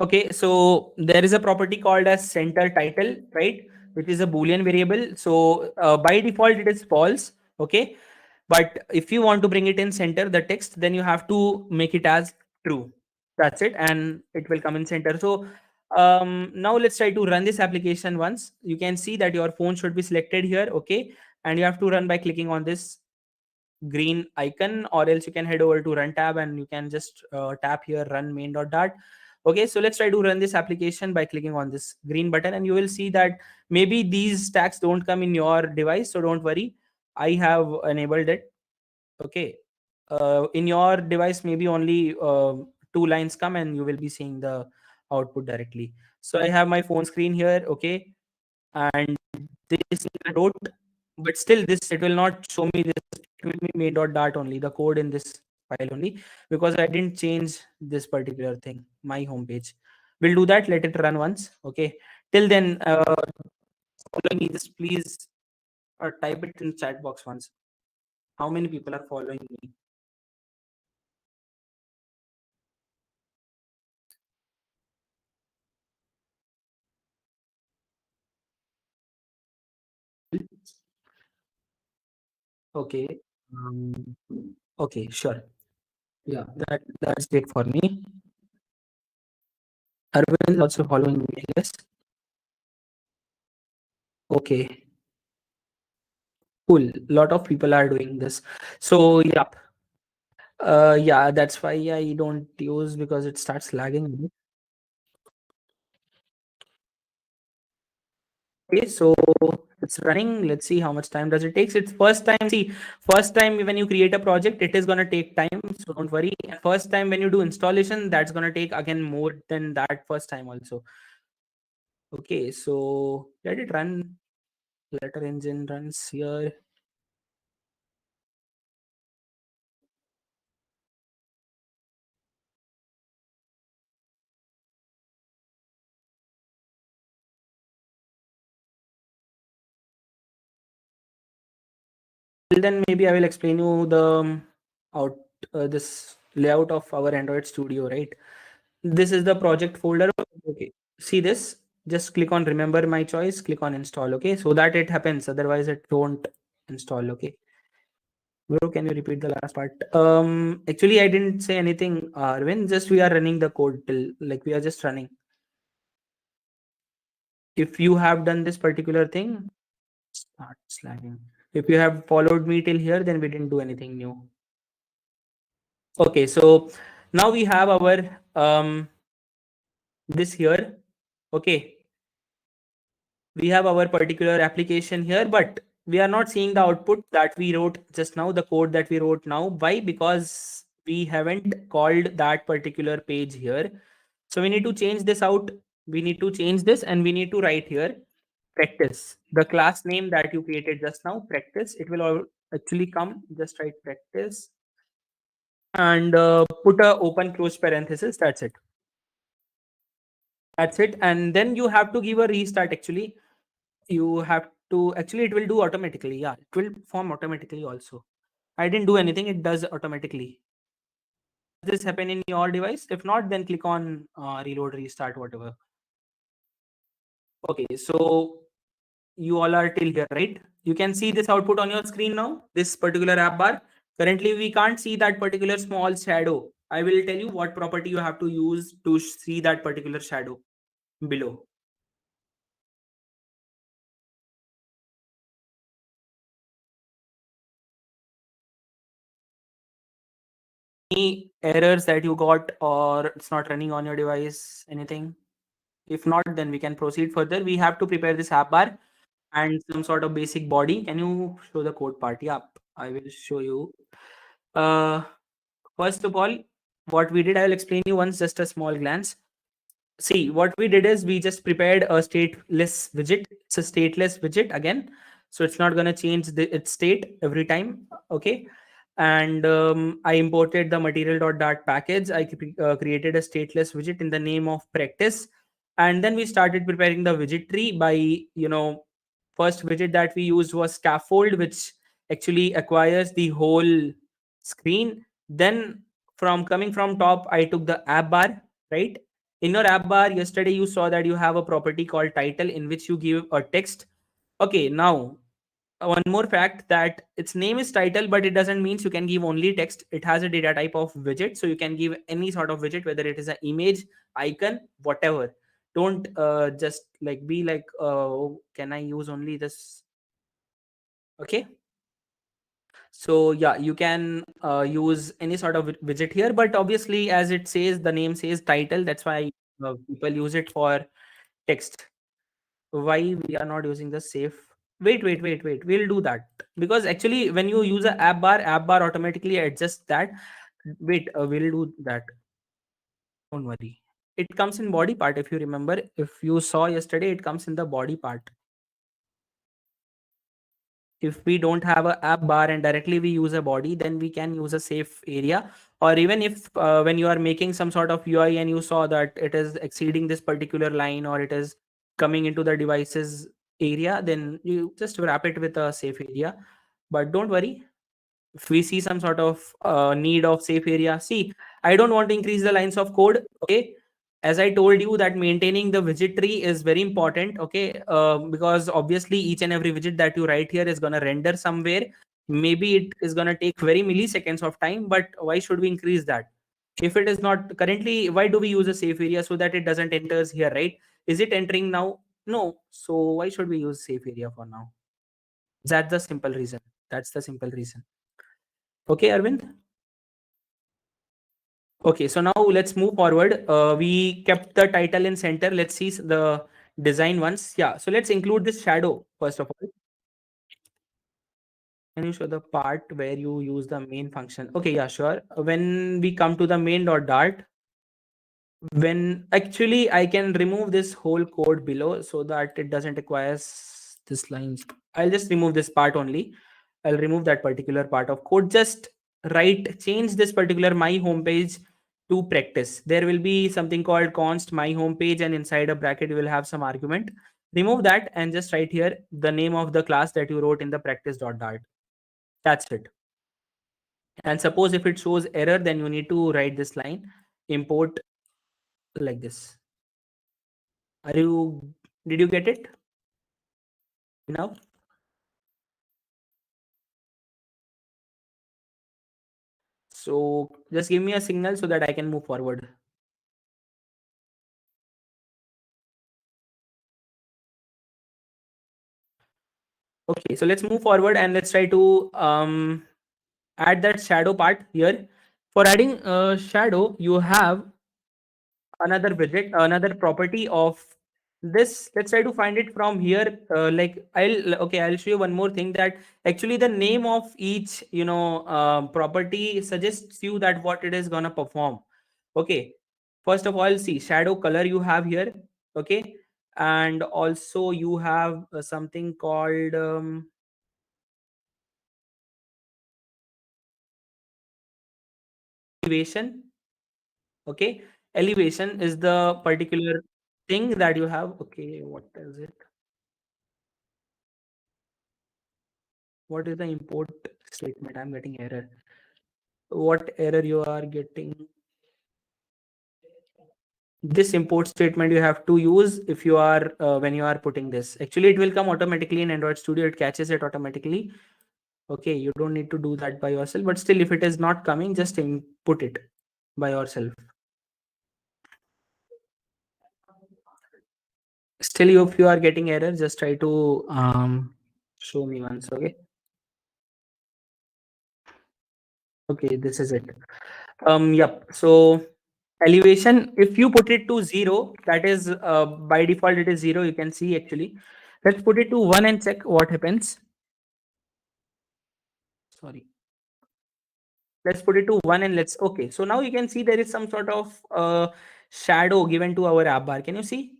Okay, so there is a property called as center title, right? Which is a Boolean variable. So by default, it is false. Okay, but if you want to bring it in center, the text, then you have to make it as true. That's it, and it will come in center. So now let's try to run this application once. You can see that your phone should be selected here. Okay, and you have to run by clicking on this green icon, or else you can head over to run tab and you can just tap here run main.dart. Okay, so let's try to run this application by clicking on this green button, and you will see that maybe these stacks don't come in your device, so don't worry, I have enabled it. Okay, in your device maybe only two lines come and you will be seeing the output directly. So I have my phone screen here. Okay, and this I wrote, but still this, it will not show me this. It will be main.dart only, the code in this file only, because I didn't change this particular thing, my homepage. We'll do that, let it run once. Okay, till then, follow me, just please type it in chat box once. How many people are following me? Okay. Okay, sure. Yeah, that's great for me. Arvind is also following me, I guess. Okay, cool. Lot of people are doing this. So yeah, yeah, that's why I don't use, because it starts lagging a bit. Okay, so it's running. Let's see how much time does it takes. It's first time. See, first time when you create a project, it is gonna take time. So don't worry. First time when you do installation, that's gonna take again more than that first time also. Okay, so let it run. Letter engine runs here. Till then, maybe I will explain you the out this layout of our Android Studio, right? This is the project folder. Okay, see this? Just click on remember my choice, click on install. Okay, so that it happens. Otherwise, it won't install. Okay, bro, can you repeat the last part? Actually, I didn't say anything, Arvind. Just we are running the code till, like, we are just running. If you have done this particular thing, start slagging. If you have followed me till here, then we didn't do anything new. Okay, so now we have our this here. Okay, we have our particular application here, but we are not seeing the output that we wrote just now, the code that we wrote now. Why? Because we haven't called that particular page here. So we need to change this out. We need to change this and we need to write here practice. The class name that you created just now, practice, it will all actually come. Just write practice and put a open close parenthesis. That's it. That's it. And then you have to give a restart actually. You have to actually, it will do automatically. Yeah, it will form automatically also. I didn't do anything, it does automatically. Does this happen in your device? If not, then click on reload, restart, whatever. Okay, so you all are till here, right? You can see this output on your screen now, this particular app bar. Currently, we can't see that particular small shadow. I will tell you what property you have to use to see that particular shadow below. Any errors that you got or it's not running on your device, anything? If not, then we can proceed further. We have to prepare this app bar and some sort of basic body. Can you show the code part? Yeah, I will show you. First of all, what we did, I will explain you once, just a small glance. See, what we did is we just prepared a stateless widget. It's a stateless widget again, so it's not going to change its state every time. Okay. And I imported the material.dart package. I created a stateless widget in the name of practice. And then we started preparing the widget tree by, first widget that we used was scaffold, which actually acquires the whole screen. Then from coming from top, I took the app bar, right? In your app bar, yesterday you saw that you have a property called title in which you give a text. Okay, now one more fact that its name is title, but it doesn't mean you can give only text. It has a data type of widget, so you can give any sort of widget, whether it is an image, icon, whatever. Don't just like be like, oh, can I use only this? Okay. So yeah, you can use any sort of widget here, but obviously, as it says, the name says title. That's why people use it for text. Why we are not using the safe? Wait. We'll do that because actually, when you use a app bar automatically adjusts that. Wait, we'll do that. Don't worry. It comes in body part. If you remember, if you saw yesterday, it comes in the body part. If we don't have a app bar and directly we use a body, then we can use a safe area. Or even if when you are making some sort of UI and you saw that it is exceeding this particular line or it is coming into the devices area, then you just wrap it with a safe area. But don't worry, if we see some sort of need of safe area, see, I don't want to increase the lines of code. Okay, as I told you that maintaining the widget tree is very important. Okay, because obviously each and every widget that you write here is going to render somewhere. Maybe it is going to take very milliseconds of time, but why should we increase that? If it is not currently, why do we use a safe area? So that it doesn't enters here, right? Is it entering now? No. So why should we use safe area for now? That's the simple reason. That's the simple reason. Okay, Arvind. Okay, so now let's move forward. We kept the title in center. Let's see the design ones. Yeah, so let's include this shadow first of all. Can you show the part where you use the main function? Okay, yeah, sure. When we come to the main.dart, when actually I can remove this whole code below so that it doesn't require this lines. I'll just remove this part only. I'll remove that particular part of code. Just change this particular my homepage to practice. There will be something called const my homepage, and inside a bracket you will have some argument. Remove that and just write here the name of the class that you wrote in the practice.dart. That's it. And suppose if it shows error, then you need to write this line, import like this. Did you get it now? So just give me a signal so that I can move forward. Okay, so let's move forward and let's try to add that shadow part here. For adding a shadow, you have another widget, another property of this, let's try to find it from here. I'll show you one more thing, that actually the name of each property suggests you that what it is gonna perform. Okay, first of all, see, shadow color you have here. Okay, and also you have something called elevation. Okay, elevation is the particular thing that you have. Okay, what is it? What is the import statement? I'm getting error. What error you are getting? This import statement you have to use if you are when you are putting this. Actually, it will come automatically in Android Studio. It catches it automatically. Okay, you don't need to do that by yourself. But still, if it is not coming, just input it by yourself. Still, if you are getting error, just try to show me once. Okay. Okay, this is it. Yep. So elevation, if you put it to 0, that is by default it is 0. You can see actually. Let's put it to 1 and check what happens. Sorry. Let's put it to 1 and let's, okay. So now you can see there is some sort of shadow given to our app bar. Can you see?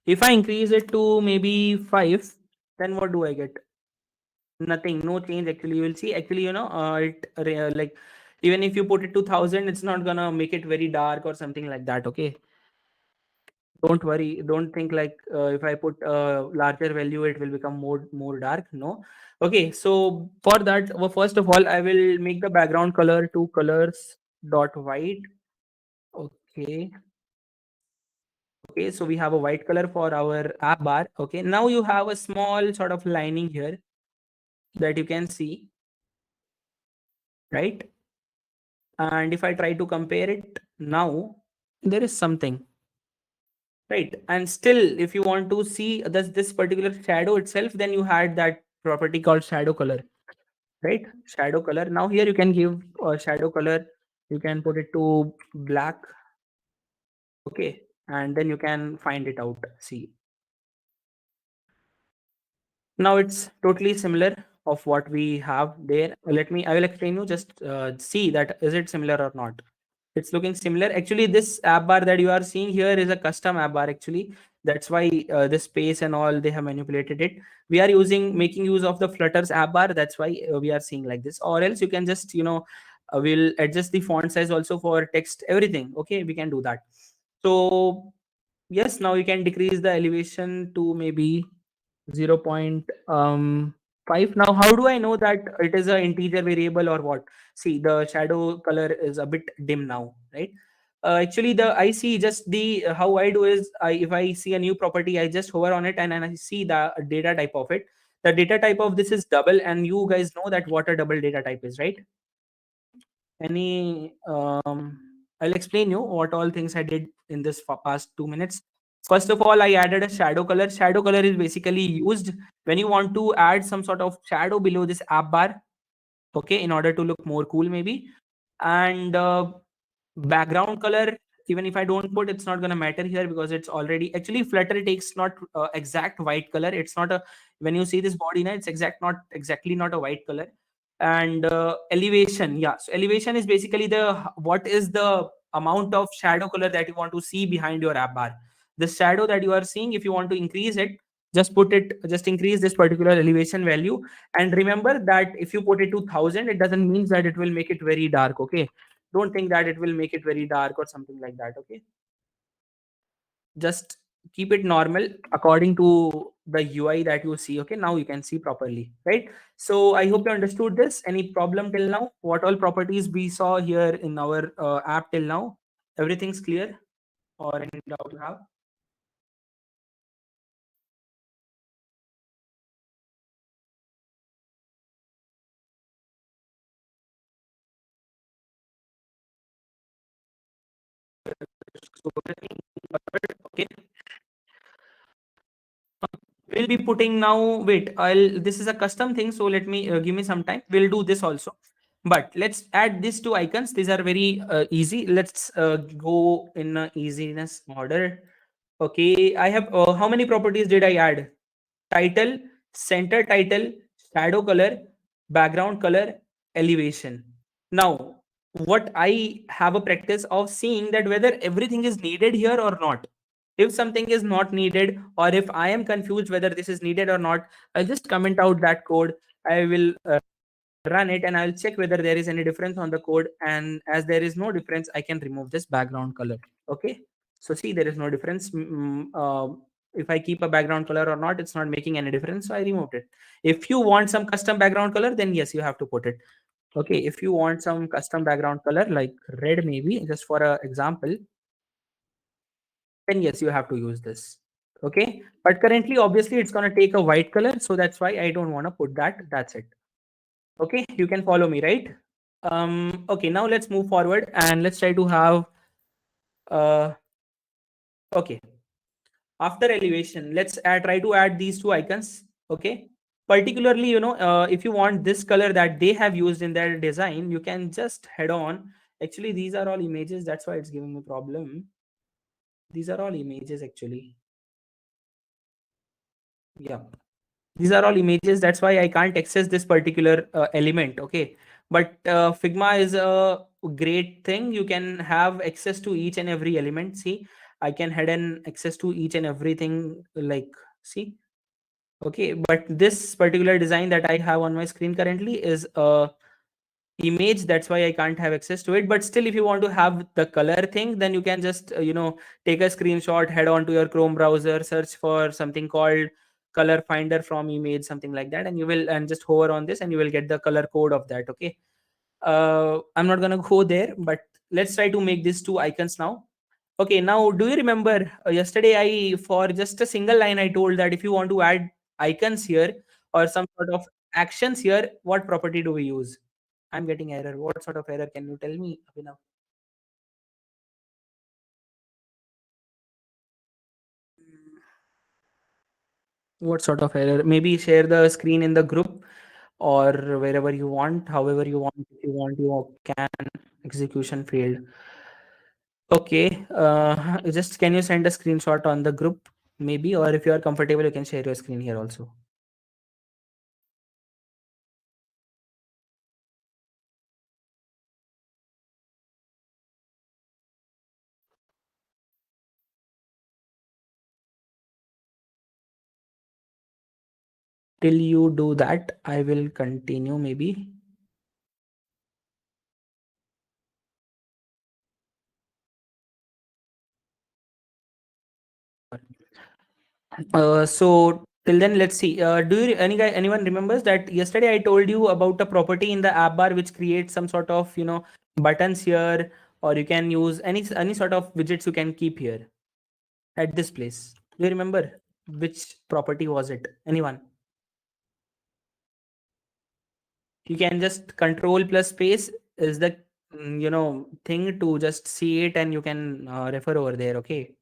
If I increase it to maybe 5, then what do I get? Nothing, no change. Actually, you will see actually, like even if you put it to 1000, it's not gonna make it very dark or something like that. Okay, don't worry, don't think like if I put a larger value it will become more dark. No. Okay, so for that, well, first of all I will make the background color to colors dot white. Okay. Okay, so we have a white color for our app bar. Okay, now you have a small sort of lining here that you can see, right? And if I try to compare it now, there is something, right? And still, if you want to see this particular shadow itself, then you had that property called shadow color, right? Shadow color. Now here you can give a shadow color. You can put it to black. Okay, and then you can find it out. See, now it's totally similar of what we have there. I will explain you. Just see that is it similar or not. It's looking similar. Actually, this app bar that you are seeing here is a custom app bar actually. That's why this space and all, they have manipulated it. We are making use of the Flutter's app bar. That's why we are seeing like this. Or else you can just, we'll adjust the font size also for text, everything. Okay, we can do that. So yes, now you can decrease the elevation to maybe 0.5. Now how do I know that it is an integer variable or what? See, the shadow color is a bit dim now, right? Actually, the I see just the how I do is, if I see a new property, I just hover on it and then I see the data type of it. The data type of this is double, and you guys know that what a double data type is, right? Any I'll explain you what all things I did in this past 2 minutes. First of all, I added a shadow color. Shadow color is basically used when you want to add some sort of shadow below this app bar, okay, in order to look more cool maybe. And background color, even if I don't put, it's not going to matter here because it's already, actually Flutter takes not exact white color. It's not a, when you see this body now, it's not exactly not a white color. And elevation, yeah, so elevation is basically the what is the amount of shadow color that you want to see behind your app bar. The shadow that you are seeing, if you want to increase it, just increase this particular elevation value. And remember that if you put it to 1000, it doesn't mean that it will make it very dark. Okay, don't think that it will make it very dark or something like that. Okay, just keep it normal according to the UI that you see. Okay, now you can see properly, right? So I hope you understood this. Any problem till now? What all properties we saw here in our app till now? Everything's clear, or any doubt you have? So everything covered. Okay, we'll be putting now, wait, I'll, this is a custom thing, so let me give me some time. We'll do this also. But let's add these two icons. These are very easy. Let's go in easiness order. Okay, I have how many properties did I add? Title, center title, shadow color, background color, elevation. Now, what I have a practice of seeing that whether everything is needed here or not. If something is not needed, or if I am confused whether this is needed or not, I'll just comment out that code. I will run it and I'll check whether there is any difference on the code. And as there is no difference, I can remove this background color. Okay. So see, there is no difference. If I keep a background color or not, it's not making any difference. So I removed it. If you want some custom background color, then yes, you have to put it. Okay. If you want some custom background color like red, maybe just for a example, then yes, you have to use this. Okay. But currently, obviously, it's going to take a white color. So that's why I don't want to put that. That's it. Okay, you can follow me, right? Okay, now let's move forward and let's try to have okay. After elevation, let's try to add these two icons. Okay. Particularly, if you want this color that they have used in their design, you can just head on. Actually, these are all images. That's why it's giving me problem. These are all images actually. Yeah. These are all images. That's why I can't access this particular element. Okay. But Figma is a great thing. You can have access to each and every element. See, I can head and access to each and everything. Like, see. Okay. But this particular design that I have on my screen currently is a image. That's why I can't have access to it. But still, if you want to have the color thing, then you can just take a screenshot, head on to your Chrome browser, search for something called color finder from image, something like that, and you will, and just hover on this and you will get the color code of that. Okay. I'm not gonna go there, but let's try to make these two icons now. Okay, now do you remember yesterday I, for just a single line, I told that if you want to add icons here or some sort of actions here, what property do we use? I'm getting error. What sort of error? Can you tell me, Abhinav? What sort of error? Maybe share the screen in the group or wherever you want, however you want. If you want, you can. Execution failed. Okay. Just can you send a screenshot on the group, maybe, or if you are comfortable, you can share your screen here also. Till you do that, I will continue maybe. So till then, let's see. Do you anyone remembers that yesterday I told you about a property in the app bar which creates some sort of buttons here, or you can use any sort of widgets you can keep here at this place. Do you remember which property was it? Anyone? You can just control plus space is the thing to just see it, and you can refer over there. Okay.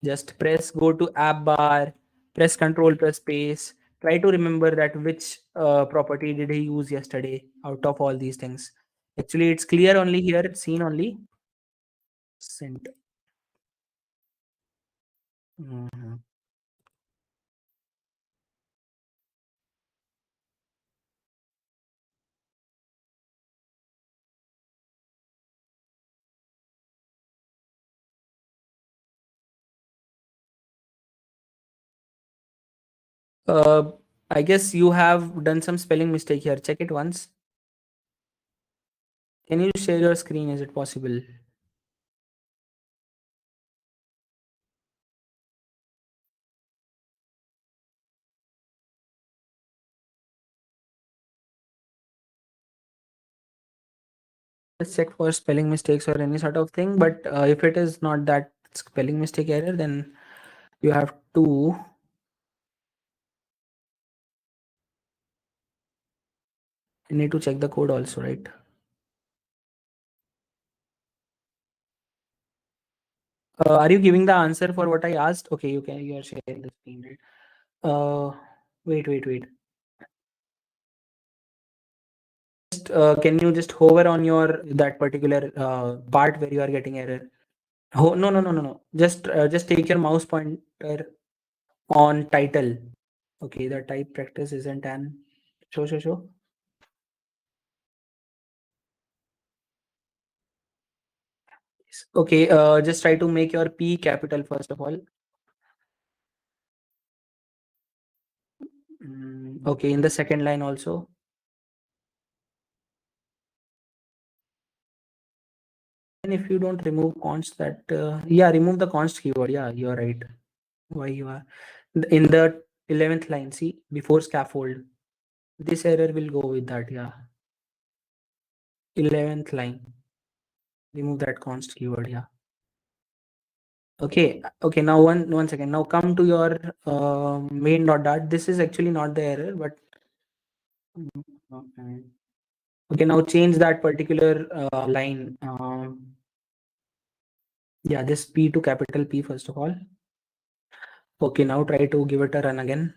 Just press go to app bar, press control plus space. Try to remember that which property did he use yesterday out of all these things. Actually, it's clear only here, it's seen only. Sent. Mhm. Uh, I guess you have done some spelling mistake here. Check it once. Can you share your screen? Is it possible? Let's check for spelling mistakes or any sort of thing. But if it is not that spelling mistake error, then you have to. You need to check the code also, right? Are you giving the answer for what I asked? Okay, you are sharing the screen, right? Wait. Just can you just hover on your that particular part where you are getting error? No. Just take your mouse pointer on title. Okay, the type practice isn't an show. Okay, just try to make your P capital first of all. Okay, in the second line also. And if you don't remove const, that yeah, remove the const keyword. Yeah, you are right. Why you are in the 11th line? See, before scaffold, this error will go with that. Yeah, 11th line. Remove that const keyword. Yeah. Okay. Now one second. Now come to your main dot. This is actually not the error, but okay. Now change that particular line. Yeah, this P to capital P first of all. Okay, now try to give it a run again.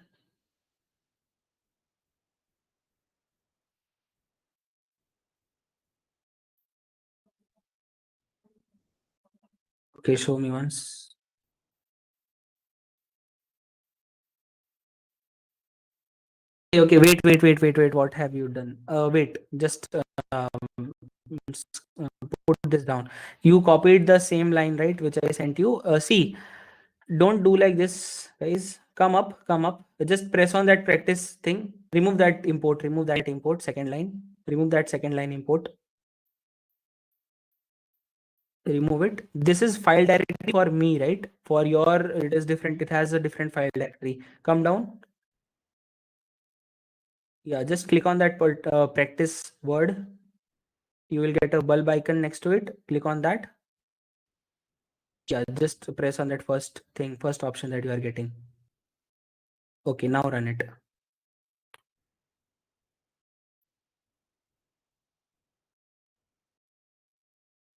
Okay, show me once. Okay, wait. What have you done? Wait, just put this down. You copied the same line, right, which I sent you. See, don't do like this, guys. Come up. Just press on that practice thing. Remove that import. Second line. Remove that second line import. Remove it. This is file directory for me, right? For your, it is different. It has a different file directory. Come down. Yeah, just click on that practice word. You will get a bulb icon next to it. Click on that. Yeah, just press on that first option that you are getting. Okay, now run it.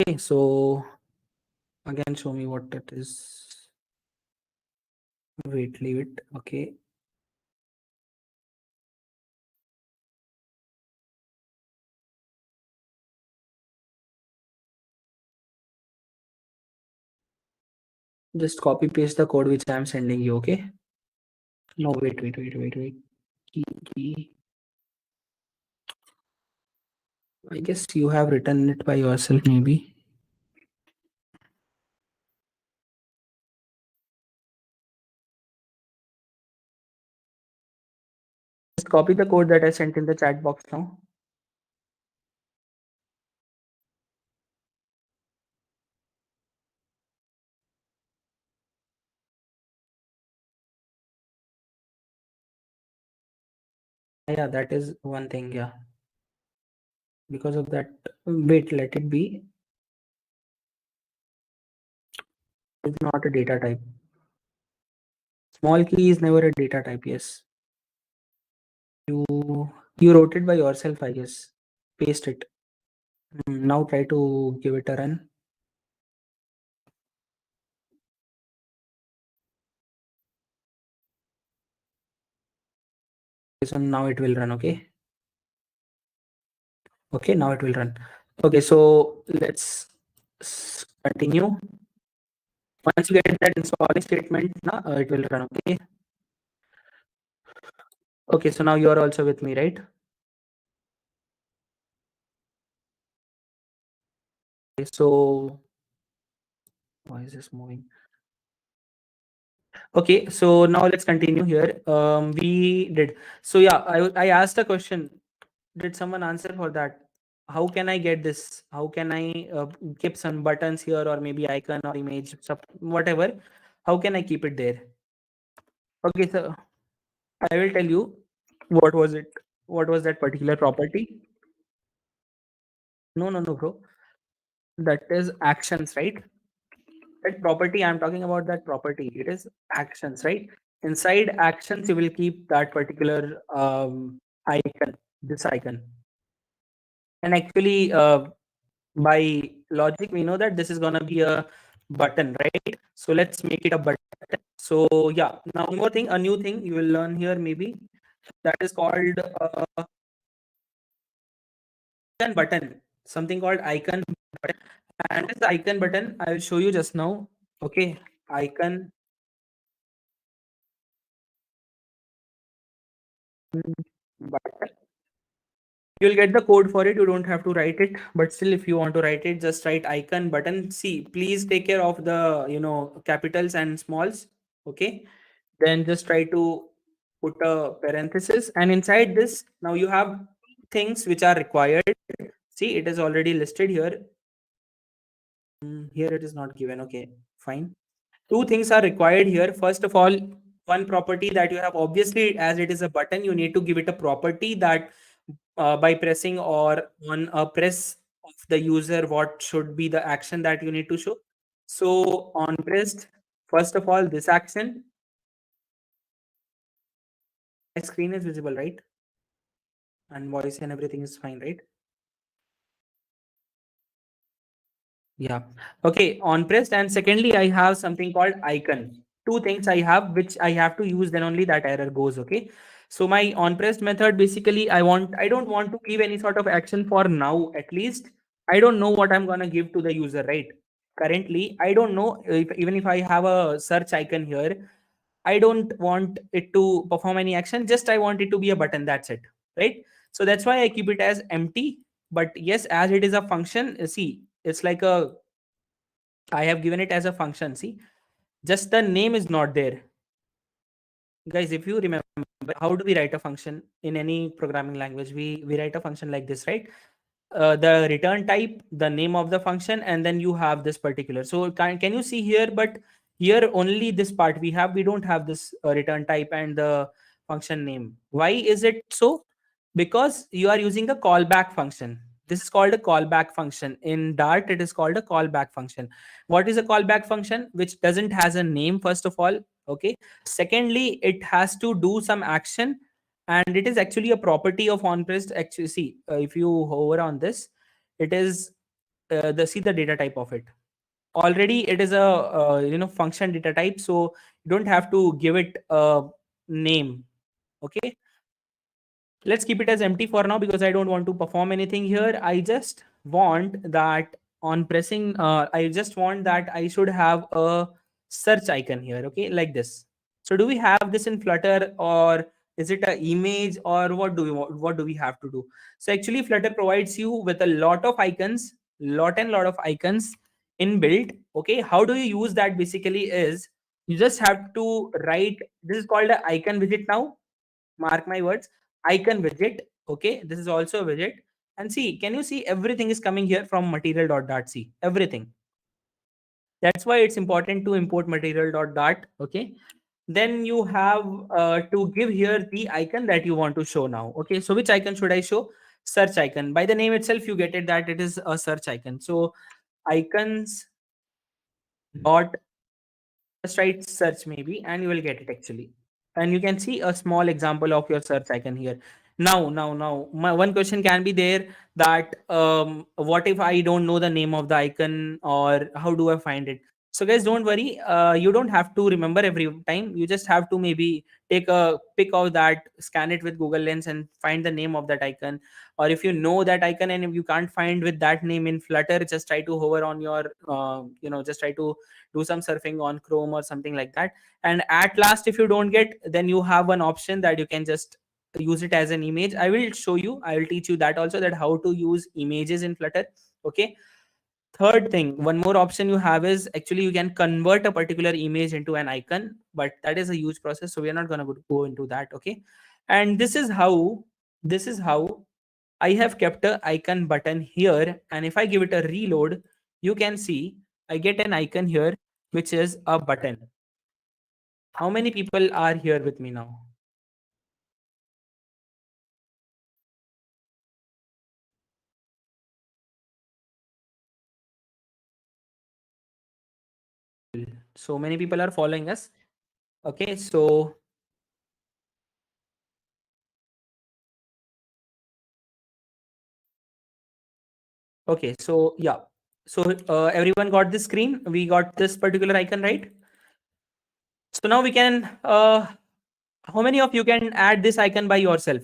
Okay, so again, show me what it is. Wait, leave it. Okay. Just copy paste the code which I am sending you. Okay. No, wait. Key. I guess you have written it by yourself, maybe. Just copy the code that I sent in the chat box now. Yeah, that is one thing. Yeah. Because of that, wait, let it be. It's not a data type. Small key is never a data type. Yes. You wrote it by yourself, I guess. Paste it. Now try to give it a run. So now it will run. Okay. Okay, now it will run. Okay, so let's continue. Once you get that installing statement, it will run. Okay. Okay, so now you are also with me, right? Okay, so why is this moving? Okay, so now let's continue here. We did. So yeah, I asked a question. Did someone answer for that? How can I get this? How can I keep some buttons here, or maybe icon or image, whatever? How can I keep it there? Okay, so I will tell you what was it. What was that particular property? No, bro. That is actions, right? That property, I'm talking about that property. It is actions, right? Inside actions, you will keep that particular icon, this icon. And actually, by logic, we know that this is gonna be a button, right? So let's make it a button. So yeah, now one more thing, a new thing you will learn here maybe, that is called icon button, something called icon button. And this icon button, I will show you just now. Okay, icon button. You'll get the code for it. You don't have to write it, but still, if you want to write it, just write icon button. See, please take care of the capitals and smalls. Okay, then just try to put a parenthesis, and inside this, now you have things which are required. See, it is already listed here. Here it is not given. Okay, fine. Two things are required here. First of all, one property that you have, obviously, as it is a button, you need to give it a property that by pressing or on a press of the user, what should be the action that you need to show. So on pressed, first of all, this action, my screen is visible, right? And voice and everything is fine, right? Yeah. Okay, on pressed. And secondly, I have something called icon. Two things I have which I have to use, then only that error goes. Okay. So my on pressed method, basically, I don't want to give any sort of action for now, at least. I don't know what I'm gonna give to the user, right? Currently, I don't know if, even if I have a search icon here, I don't want it to perform any action. Just I want it to be a button. That's it. Right. So that's why I keep it as empty. But yes, as it is a function, see, it's like a, I have given it as a function. See, just the name is not there. Guys, if you remember, how do we write a function in any programming language? We write a function like this, right? The return type, the name of the function, and then you have this particular. So can you see here? But here only this part we don't have this return type and the function name. Why is it so? Because you are using a callback function. This is called a callback function. In Dart, it is called a callback function. What is a callback function? Which doesn't has a name, first of all. Okay. Secondly, it has to do some action, and it is actually a property of onPressed. Actually, see, if you hover on this, it is the data type of it. Already, it is a function data type, so you don't have to give it a name. Okay, let's keep it as empty for now because I don't want to perform anything here. I just want that on pressing, I just want that I should have a search icon here. Okay, like this. So do we have this in Flutter, or is it an image, or what do we want, what do we have to do? So actually Flutter provides you with a lot of icons, lot of icons inbuilt. Okay, how do you use that? Basically is you just have to write, this is called an icon widget. Now mark my words, icon widget. Okay, this is also a widget. And see, can you see everything is coming here from material.dart? See everything. That's why it's important to import material.dart. Okay, then you have to give here the icon that you want to show now. Okay, so which icon should I show? Search icon. By the name itself you get it that it is a search icon. So icons dot, just write search maybe, and you will get it actually. And you can see a small example of your search icon here. Now, my one question can be there that what if I don't know the name of the icon, or how do I find it? So guys, don't worry. You don't have to remember every time. You just have to maybe take a pic of that, scan it with Google Lens, and find the name of that icon. Or if you know that icon and if you can't find with that name in Flutter, just try to hover on your, just try to do some surfing on Chrome or something like that. And at last, if you don't get, then you have one option that you can just use it as an image. I will show you, I will teach you that also, that how to use images in Flutter. Okay, third thing, one more option you have is actually you can convert a particular image into an icon, but that is a huge process, so we are not going to go into that. Okay, and this is how I have kept a icon button here, and if I give it a reload, you can see I get an icon here which is a button. How many people are here with me now? So many people are following us. Okay, so okay, so yeah. So everyone got this screen. We got this particular icon, right? So now we can, how many of you can add this icon by yourself?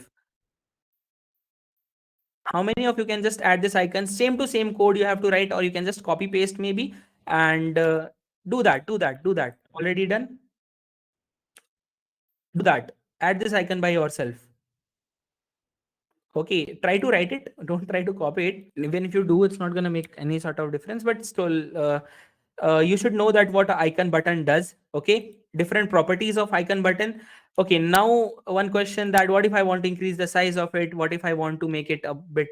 How many of you can just add this icon? Same to same code you have to write, or you can just copy paste maybe and do that. Already done? Do that. Add this icon by yourself. Okay, try to write it. Don't try to copy it. Even if you do, it's not going to make any sort of difference. But still, you should know that what a icon button does. Okay, different properties of icon button. Okay, now one question, that what if I want to increase the size of it? What if I want to make it a bit,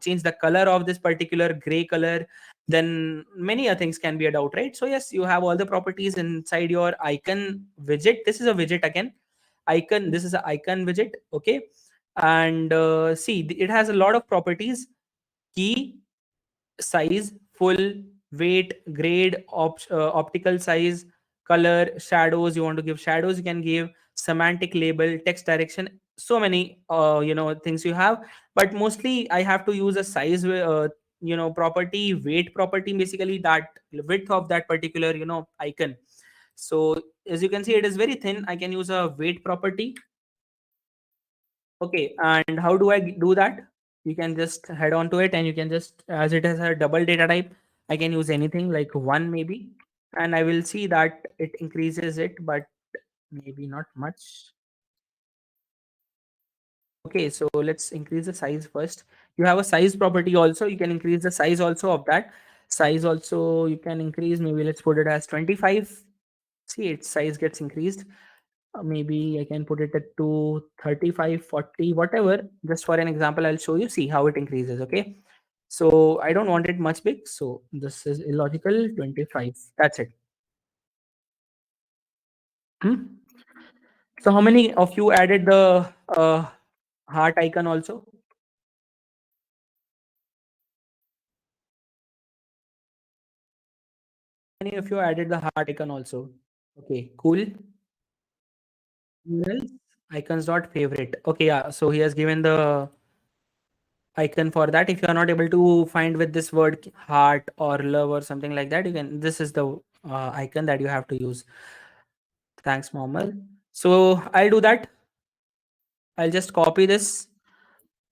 change the color of this particular gray color? Then many other things can be a doubt, right? So yes, you have all the properties inside your icon widget. This is a widget again. Icon. This is an icon widget. Okay, and see, it has a lot of properties: key, size, full, weight, grade, optical size, color, shadows. You want to give shadows, you can give semantic label, text direction. So many things you have, but mostly I have to use a size property, weight property, basically that width of that particular icon. So as you can see, it is very thin. I can use a weight property. Okay, and how do I do that? You can just head on to it, and you can just, as it has a double data type, I can use anything like one maybe, and I will see that it increases it, but maybe not much. Okay, so let's increase the size first. You have a size property also. You can increase the size also of that. Size also you can increase. Maybe let's put it as 25. See, its size gets increased. Maybe I can put it at to 35, 40, whatever. Just for an example, I'll show you, see how it increases. Okay, so I don't want it much big, so this is illogical. 25, that's it. So how many of you added the heart icon also? Many of you added the heart icon also? Okay, cool. Well, icons dot favorite. Okay, yeah, so he has given the icon for that. If you are not able to find with this word heart or love or something like that, you can, this is the icon that you have to use. Thanks, Mohammed. So I'll do that. I'll just copy this.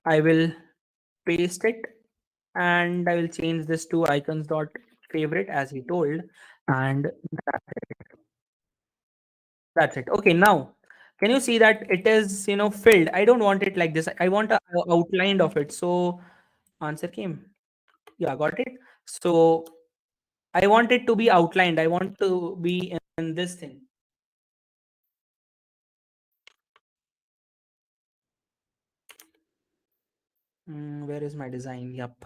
I will paste it, and I will change this to icons dot favorite as he told, and that's it. Okay, now can you see that it is filled? I don't want it like this. I want a outline of it. So answer came. Yeah, got it. So I want it to be outlined. I want to be in this thing. Where is my design? Yep.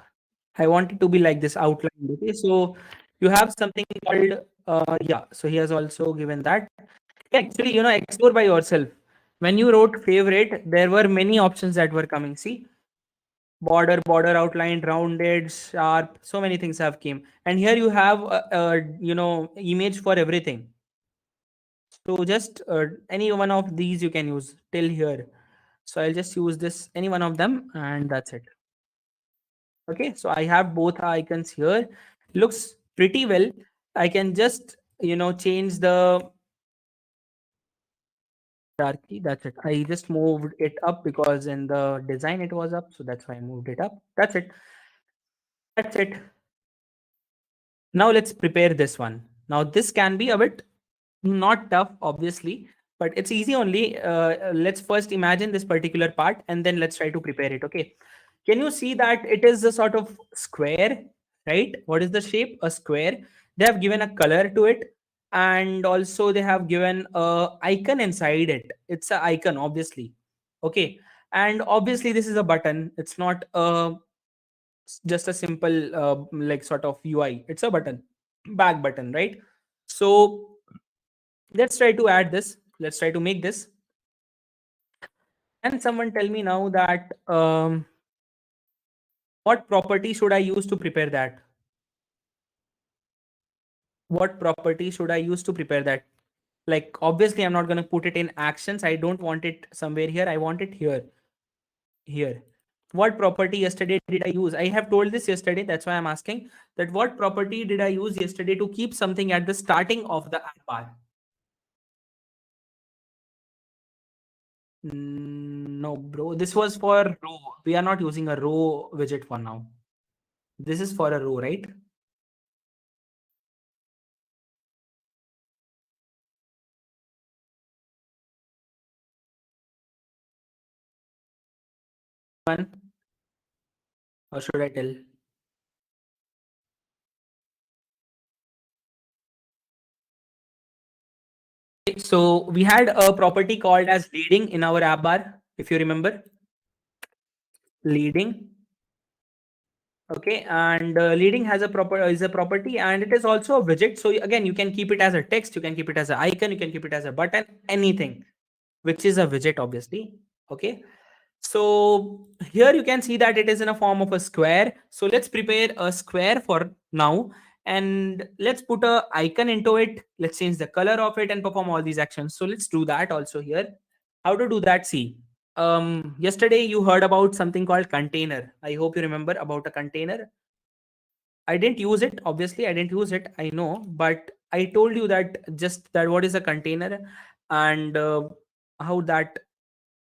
I want it to be like this outlined. Okay. So you have something called, yeah. So he has also given that. Actually, explore by yourself. When you wrote favorite, there were many options that were coming. See, border outline, rounded, sharp. So many things have came. And here you have, image for everything. So just any one of these you can use till here. So I'll just use this, any one of them, and that's it. Okay, so I have both icons here. Looks pretty well. I can just change the hierarchy. That's it. I just moved it up because in the design it was up, so that's why I moved it up. That's it. That's it. Now let's prepare this one. Now this can be a bit not tough, obviously, but it's easy only. Let's first imagine this particular part, and then let's try to prepare it. Okay, can you see that it is a sort of square, right? What is the shape? A square. They have given a color to it, and also they have given a icon inside it. It's an icon, obviously. Okay, and obviously this is a button. It's not just a simple like sort of UI. It's a button, back button, right? So let's try to add this. Let's try to make this. Can someone tell me now that what property should I use to prepare that? What property should I use to prepare that? Like, obviously, I'm not going to put it in actions. I don't want it somewhere here. I want it here. Here. What property yesterday did I use? I have told this yesterday. That's why I'm asking that what property did I use yesterday to keep something at the starting of the app bar? No, bro. This was for row. We are not using a row widget for now. This is for a row, right? One, or should I tell? So we had a property called as leading in our app bar, if you remember. Leading. Okay, and leading has a property, and it is also a widget. So again, you can keep it as a text, you can keep it as an icon, you can keep it as a button, anything, which is a widget, obviously. Okay, so here you can see that it is in a form of a square. So let's prepare a square for now, and let's put a icon into it. Let's change the color of it and perform all these actions. So let's do that also here. How to do that? See, yesterday you heard about something called container. I hope you remember about a container. I didn't use it, obviously I didn't use it, I know, but I told you that just that what is a container, and how that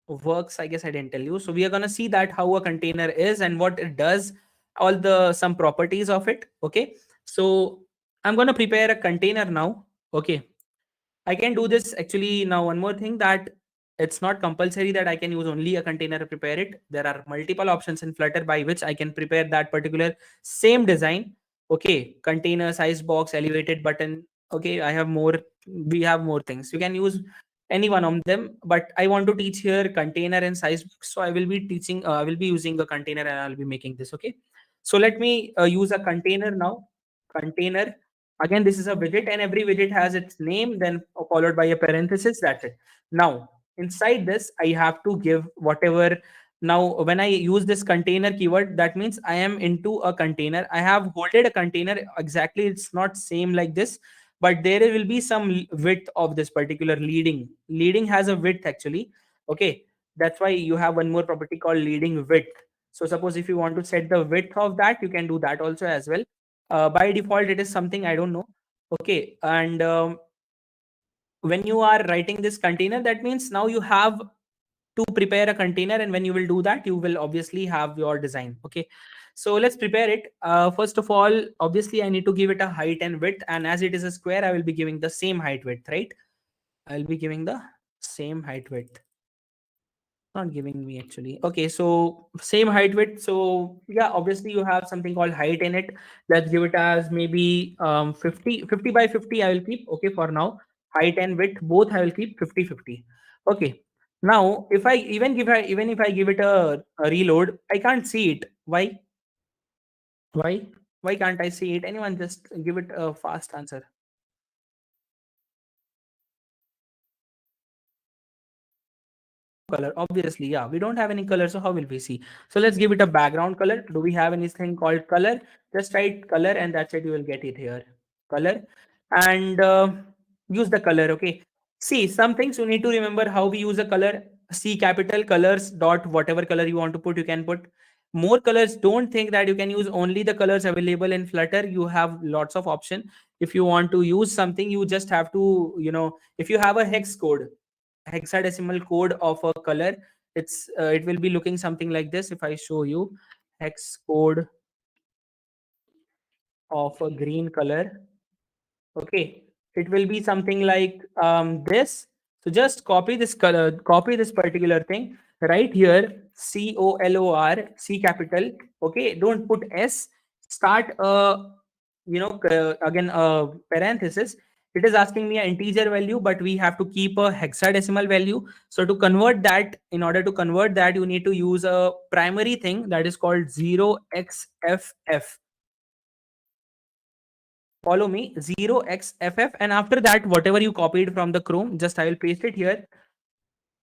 works. I guess I didn't tell you. So we are going to see that how a container is and what it does, all the some properties of it. Okay, so I'm going to prepare a container now. Okay, I can do this actually. Now one more thing, that it's not compulsory that I can use only a container to prepare it. There are multiple options in Flutter by which I can prepare that particular same design. Okay, container, size box, elevated button. Okay, I have more. We have more things. You can use any one of them, but I want to teach here container and size box. So I will be teaching. I will be using a container and I'll be making this. Okay, so let me use a container now. Container. Again, this is a widget, and every widget has its name, then followed by a parenthesis. That's it. Now, inside this, I have to give whatever. Now, when I use this container keyword, that means I am into a container. I have holded a container exactly. It's not same like this, but there will be some width of this particular leading. Leading has a width actually. Okay, that's why you have one more property called leading width. So suppose if you want to set the width of that, you can do that also as well. By default it is something I don't know. Okay, and when you are writing this container, that means now you have to prepare a container, and when you will do that, you will obviously have your design. Okay, so let's prepare it. First of all, obviously I need to give it a height and width, and as it is a square, I will be giving the same height width, right? I'll be giving the same height width. Not giving me actually. Okay, so same height width. So yeah, obviously you have something called height in it. Let's give it as maybe 50 by 50 I will keep. Okay, for now. Height and width both I will keep 50-50. Okay, now if I even if I give it a reload, I can't see it. Why can't I see it? Anyone just give it a fast answer. Color, obviously, yeah, we don't have any color, so how will we see? So let's give it a background color. Do we have anything called color? Just write color, and that's it. You will get it here, color, and use the color. Okay, see, some things you need to remember how we use a color. C capital colors dot whatever color you want to put, you can put more colors. Don't think that you can use only the colors available in Flutter. You have lots of option. If you want to use something, you just have to, if you have a hex code, hexadecimal code of a color, it will be looking something like this. If I show you hex code of a green color, okay, it will be something like this. So just copy this color, copy this particular thing right here, color, C capital. Okay, don't put S. Start again parenthesis. It is asking me an integer value, but we have to keep a hexadecimal value. So to convert that, in order to convert that, you need to use a primary thing that is called 0xff. Follow me, 0xff, and after that, whatever you copied from the Chrome, just I will paste it here.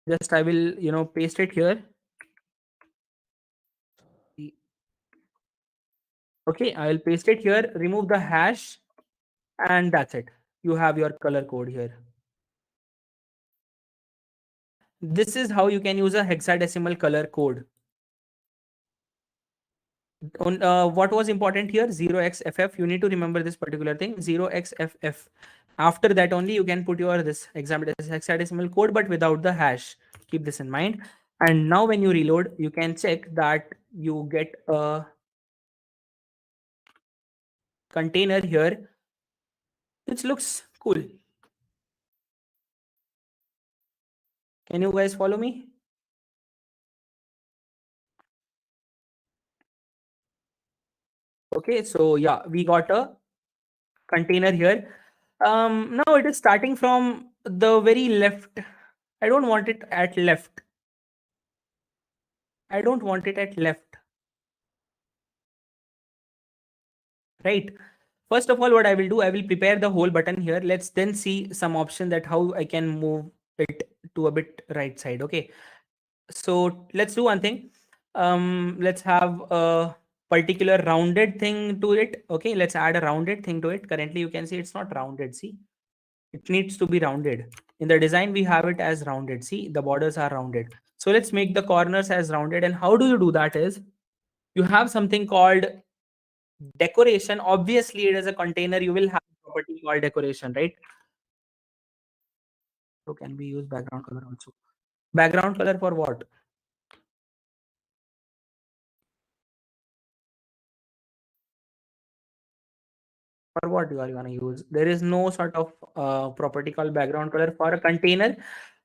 Just I will, paste it here. Okay, I will paste it here, remove the hash, and that's it. You have your color code here. This is how you can use a hexadecimal color code. On what was important here, 0xff, you need to remember this particular thing, 0xff. After that only you can put your this hexadecimal code, but without the hash. keep this in mind. And now when you reload, you can check that you get a container here, which looks cool. Can you guys follow me? Okay, so yeah, we got a container here. Now it is starting from the very left. I don't want it at left. I don't want it at left. Right. First of all, what I will do, I will prepare the whole button here. Let's then see some option that how I can move it to a bit right side. Okay. So let's do one thing. Let's have a particular rounded thing to it. Okay. Let's add a rounded thing to it. Currently, you can see it's not rounded. See, it needs to be rounded. In the design, we have it as rounded. See, the borders are rounded. So let's make the corners as rounded. And how do you do that is you have something called decoration. Obviously, it is a container. You will have a property called decoration, right? So can we use background color also? Background color for what? For what you are going to use? There is no sort of property called background color for a container.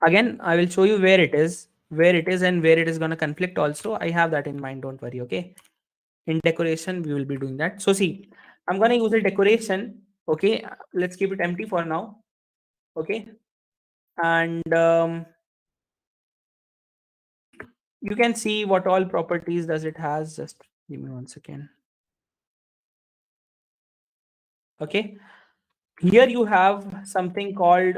Again, I will show you where it is, and where it is going to conflict also. I have that in mind. Don't worry. Okay. In decoration, we will be doing that. So see, I'm going to use a decoration. Okay. Let's keep it empty for now. Okay. And you can see what all properties does it has. Just give me 1 second. Okay. Here you have something called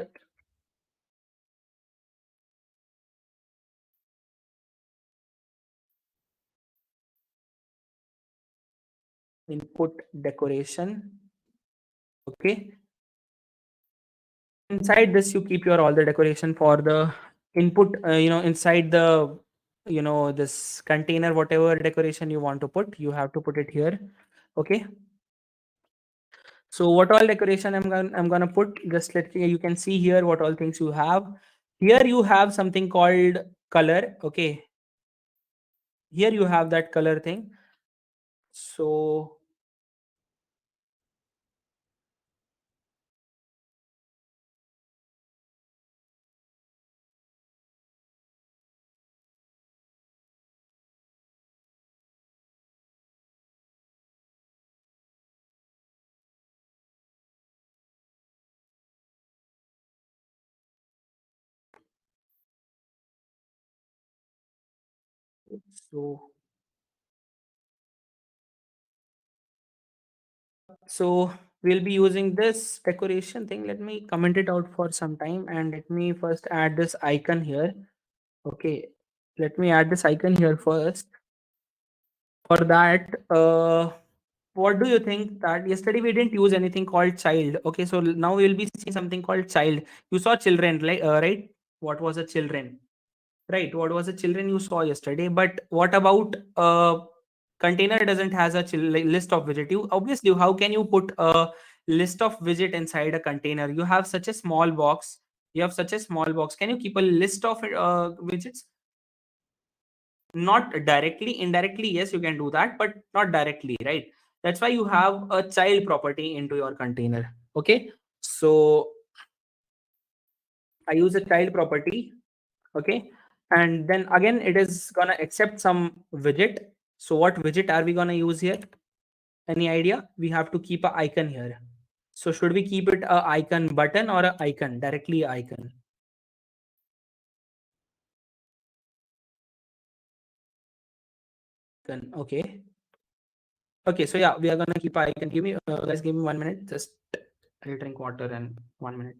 input decoration. Okay. Inside this, you keep your all the decoration for the input, inside the, this container, whatever decoration you want to put, you have to put it here. Okay. So what all decoration I'm gonna put, just let you can see here what all things you have. Here you have something called color. Okay. Here you have that color thing. So so so we'll be using this decoration thing. Let me comment it out for some time, and let me first add this icon here. Okay, let me add this icon here first. For that, what do you think that yesterday we didn't use anything called child? Okay, so now we will be seeing something called child. You saw children, like right? What was a children? Right, what was the children you saw yesterday? But what about container doesn't has a list of widget? You obviously, how can you put a list of widget inside a container? You have such a small box. You have such a small box. Can you keep a list of widgets? Not directly, indirectly, yes, you can do that, but not directly, right? That's why you have a child property into your container. Okay, so I use a child property. Okay, and then again it is gonna accept some widget. So what widget are we gonna use here? Any idea? We have to keep a icon here. So should we keep it a icon button or a icon, directly a icon? Okay. Okay, so yeah, we are gonna keep a icon. Give me guys, give me 1 minute. Just I'll drink water and 1 minute.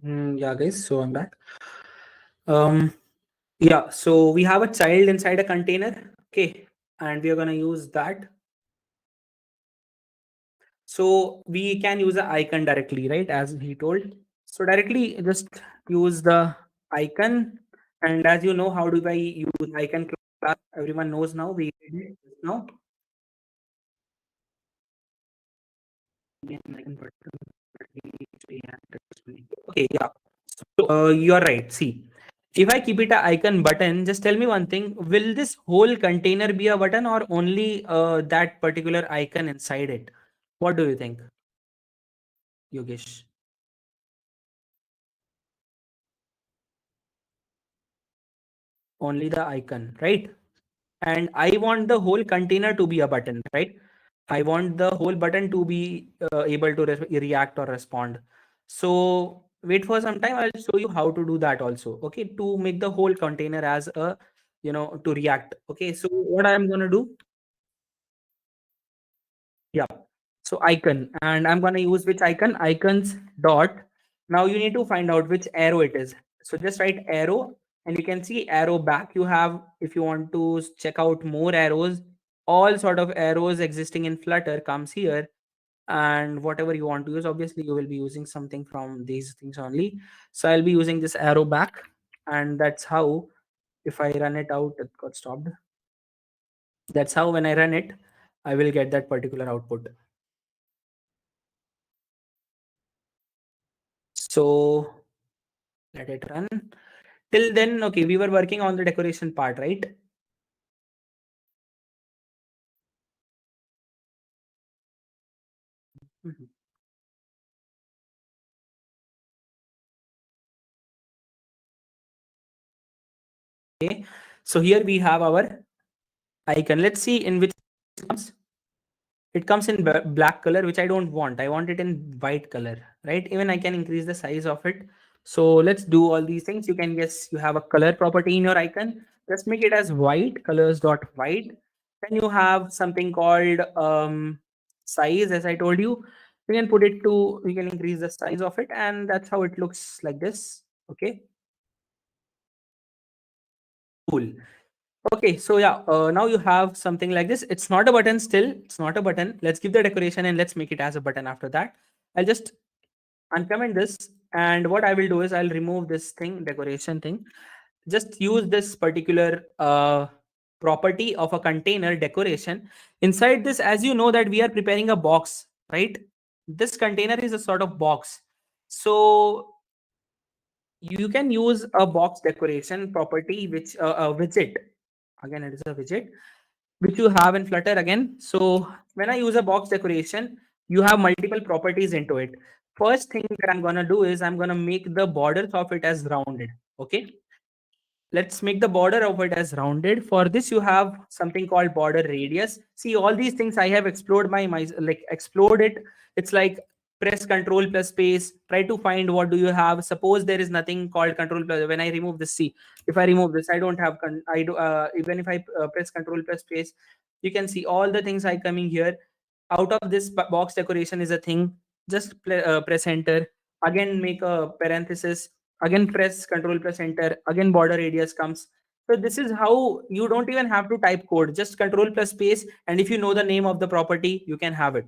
Yeah, guys. So I'm back. Yeah. So we have a child inside a container. Okay, and we are gonna use that. So we can use an icon directly, right? As he told. So directly just use the icon. And as you know, how do I use icon class? Everyone knows now. We did it just now. Okay, yeah. So you're right. See, if I keep it a icon button, just tell me one thing. Will this whole container be a button or only that particular icon inside it? What do you think, Yogesh? Only the icon, right? And I want the whole container to be a button, right? I want the whole button to be able to react or respond. So wait for some time. I'll show you how to do that also. Okay, to make the whole container as a, to react. Okay, so what I'm gonna do? Yeah. So icon, and I'm gonna use which icon? Icons dot. Now you need to find out which arrow it is. So just write arrow, and you can see arrow back. You have, if you want to check out more arrows, all sort of arrows existing in Flutter comes here, and whatever you want to use. Obviously, you will be using something from these things only. So I'll be using this arrow back, and that's how. If I run it out, it got stopped. That's how when I run it, I will get that particular output. So let it run. Till then, okay, we were working on the decoration part, right? Mhm. Okay, so here we have our icon. Let's see in which it comes. It comes in black color, which I don't want. I want it in white color, right? Even I can increase the size of it. So let's do all these things. You can guess you have a color property in your icon. Let's make it as white, colors dot white. Then you have something called size, as I told you. You can put it to, you can increase the size of it, and that's how it looks like this. Okay, cool. Okay, so yeah, now you have something like this. It's not a button still. It's not a button. Let's give the decoration and let's make it as a button after that. I'll just uncomment this. And what I will do is I'll remove this thing, decoration thing. Just use this particular property of a container decoration. Inside this, as you know that we are preparing a box, right? This container is a sort of box. So you can use a box decoration property, which a widget. Again, it is a widget which you have in Flutter again. So when I use a box decoration, you have multiple properties into it. First thing that I'm gonna do is I'm gonna make the borders of it as rounded. Okay, let's make the border of it as rounded. For this, you have something called border radius. See, all these things I have explored my like explored it. It's like press control plus space, try to find what do you have. Suppose there is nothing called control plus. When I remove this, see, if I remove this, I don't have I do even if I press control plus space, you can see all the things I coming here. Out of this box decoration is a thing. Just press enter, again make a parenthesis, again press control plus enter, again border radius comes. So this is how you don't even have to type code, just control plus space, and if you know the name of the property, you can have it.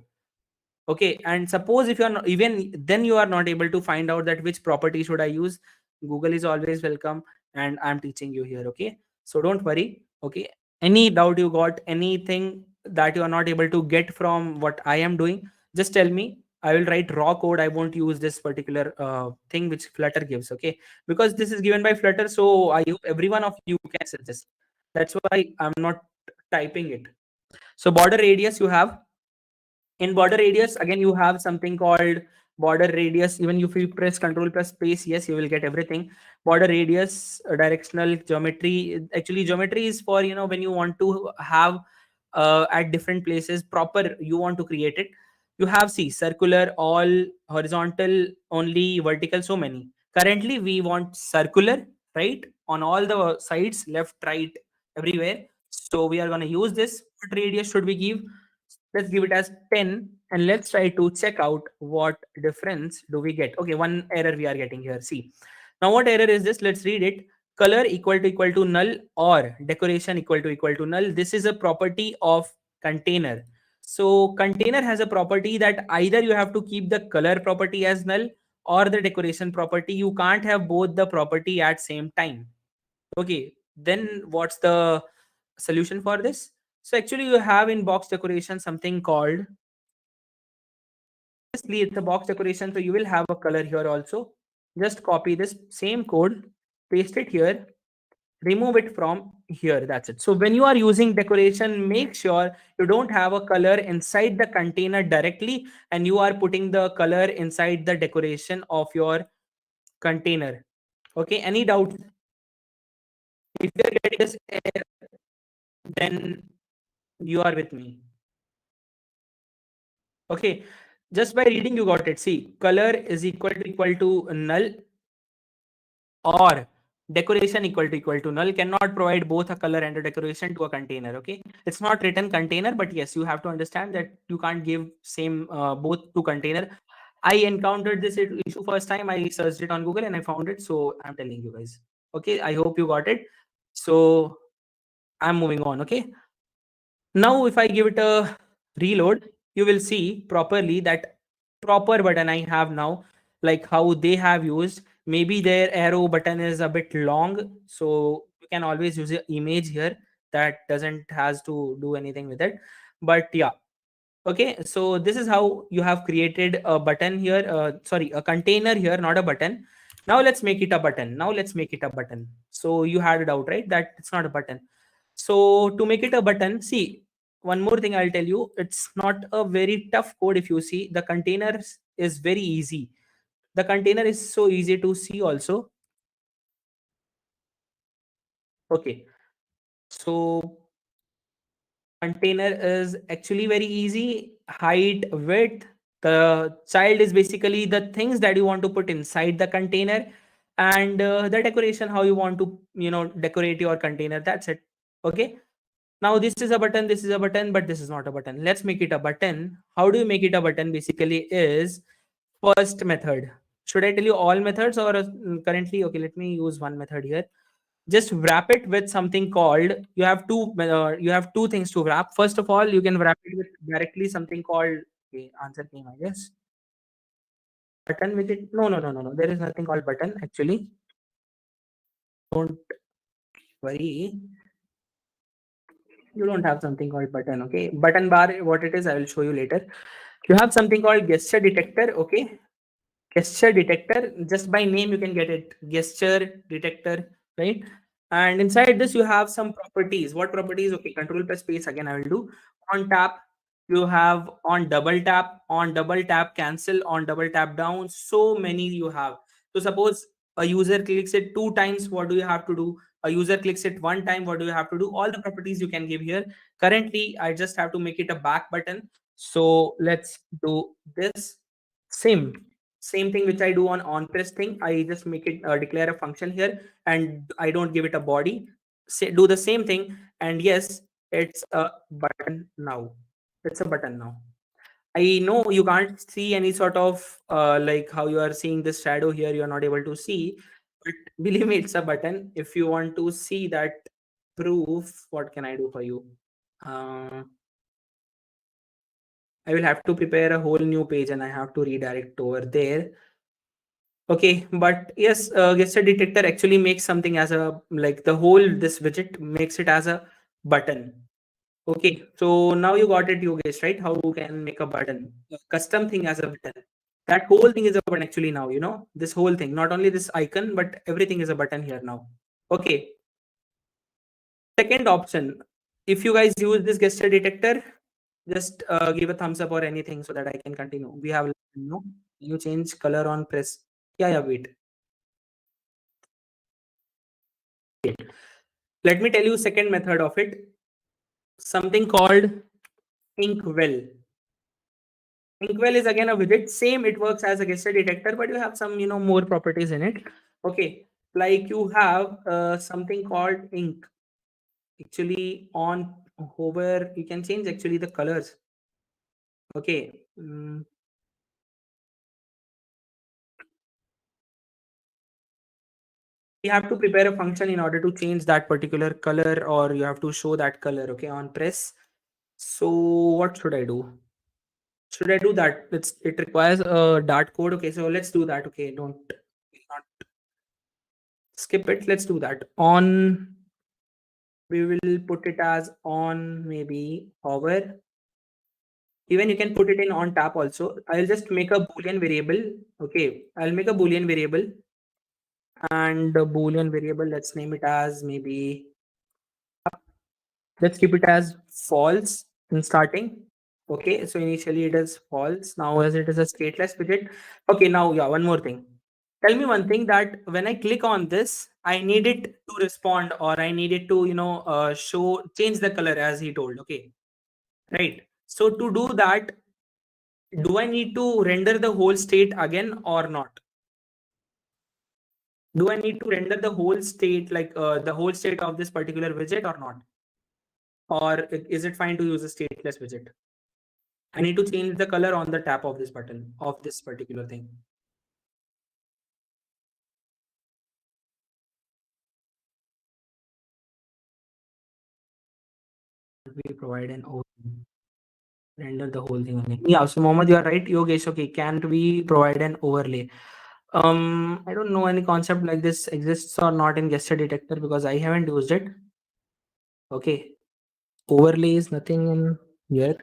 Okay, and suppose if you're not, even then you are not able to find out that which property should I use, Google is always welcome, and I'm teaching you here. Okay, so don't worry. Okay, any doubt you got, anything that you are not able to get from what I am doing, just tell me. I will write raw code. I won't use this particular thing which Flutter gives. Okay, because this is given by Flutter, so I hope every one of you can access this. That's why I'm not typing it. So border radius you have. In border radius, again, you have something called border radius. Even if you press control plus space, yes, you will get everything. Border radius, directional geometry. Actually, geometry is for, when you want to have at different places proper, you want to create it. You have, see, circular, all, horizontal, only, vertical, so many. Currently we want circular, right, on all the sides, left, right, everywhere. So we are going to use this. What radius should we give? Let's give it as 10. and let's try to check out what difference do we get. Okay, one error we are getting here. See, now what error is this? Let's read it. Color equal to null or decoration equal to null. This is a property of container. So container has a property that either you have to keep the color property as null or the decoration property. You can't have both the property at same time. Okay, then what's the solution for this? So actually you have in box decoration something called, obviously it's a box decoration, so you will have a color here also. Just copy this same code, paste it here, remove it from here. That's it. So when you are using decoration, make sure you don't have a color inside the container directly and you are putting the color inside the decoration of your container. Okay, any doubts? If you're getting this error, then you are with me. Okay, just by reading you got it. See, color is equal to null or decoration equal to null. Cannot provide both a color and a decoration to a container. Okay, it's not written container, but yes, you have to understand that you can't give same both to container. I encountered this issue first time. I searched it on Google and I found it, so I'm telling you guys. Okay, I hope you got it. So I'm moving on. Okay, now if I give it a reload, you will see properly that proper button I have now, like how they have used. Maybe their arrow button is a bit long, so you can always use an image here. That doesn't has to do anything with it. But yeah, okay. So this is how you have created a button here. Sorry, a container here, not a button. Now let's make it a button. Now let's make it a button. So you had it out, right? That it's not a button. So to make it a button, see, one more thing I'll tell you, it's not a very tough code. If you see, the container is very easy. The container is so easy to see also. Okay, so container is actually very easy. Height, width, the child is basically the things that you want to put inside the container, and the decoration, how you want to decorate your container. That's it. Okay, now this is a button, this is a button, but this is not a button. Let's make it a button. How do you make it a button? Basically is first method. Should I tell you all methods or currently? Okay, let me use one method here. Just wrap it with something called, you have two things to wrap. First of all, you can wrap it with directly something called, okay, answer came, I guess. Button widget. No, there is nothing called button actually. Don't worry, you don't have something called button. Okay, button bar, what it is I will show you later. You have something called gesture detector. Okay, gesture detector, just by name you can get it, gesture detector, right? And inside this you have some properties. What properties? Okay, control plus space again I will do. On tap, you have on double tap cancel, on double tap down, so many you have. So suppose a user clicks it 2 times, what do you have to do? A user clicks it 1 time, what do you have to do? All the properties you can give here. Currently I just have to make it a back button, so let's do this. Same thing which I do on press thing. I just make it declare a function here, and I don't give it a body. Say, do the same thing, and yes, it's a button now. It's a button now. I know you can't see any sort of like how you are seeing this shadow here. You are not able to see, but believe me, it's a button. If you want to see that proof, what can I do for you? Uh, I will have to prepare a whole new page and I have to redirect over there. Okay, but yes, gesture detector actually makes something as a, like the whole this widget makes it as a button. Okay, so now you got it, you guys, right? How you can make a button, a custom thing as a button. That whole thing is a button actually now, this whole thing, not only this icon, but everything is a button here now. Okay, second option, if you guys use this gesture detector, just give a thumbs up or anything so that I can continue. We have, you change color on press. Yeah, wait. Let me tell you second method of it. Something called inkwell. Inkwell is again a widget. Same, it works as a gesture detector, but you have some, more properties in it. Okay, like you have something called ink. Actually, on hover, you can change actually the colors. Okay. You have to prepare a function in order to change that particular color, or you have to show that color, okay, on press. So what should I do? Should I do that? It requires a Dart code. Okay, so let's do that. Okay, don't not skip it. Let's do that. On, we will put it as on, maybe hover. Even you can put it in on tap also. I'll just make a boolean variable. Okay, I'll make a boolean variable, and the boolean variable, let's name it as maybe, let's keep it as false in starting. Okay, so initially it is false. Now as it is a stateless widget. Okay, now yeah, one more thing. Tell me one thing, that when I click on this, I need it to respond, or I need it to, show, change the color as he told. Okay, right. So to do that, do I need to render the whole state again or not? Do I need to render the whole state, like the whole state of this particular widget or not? Or is it fine to use a stateless widget? I need to change the color on the tap of this button of this particular thing. We provide an overlay. Render the whole thing again. Yeah, so Mohammed, you are right. Yogesh, okay, can't we provide an overlay? I don't know any concept like this exists or not in gesture detector, because I haven't used it. Okay, overlay is nothing in here.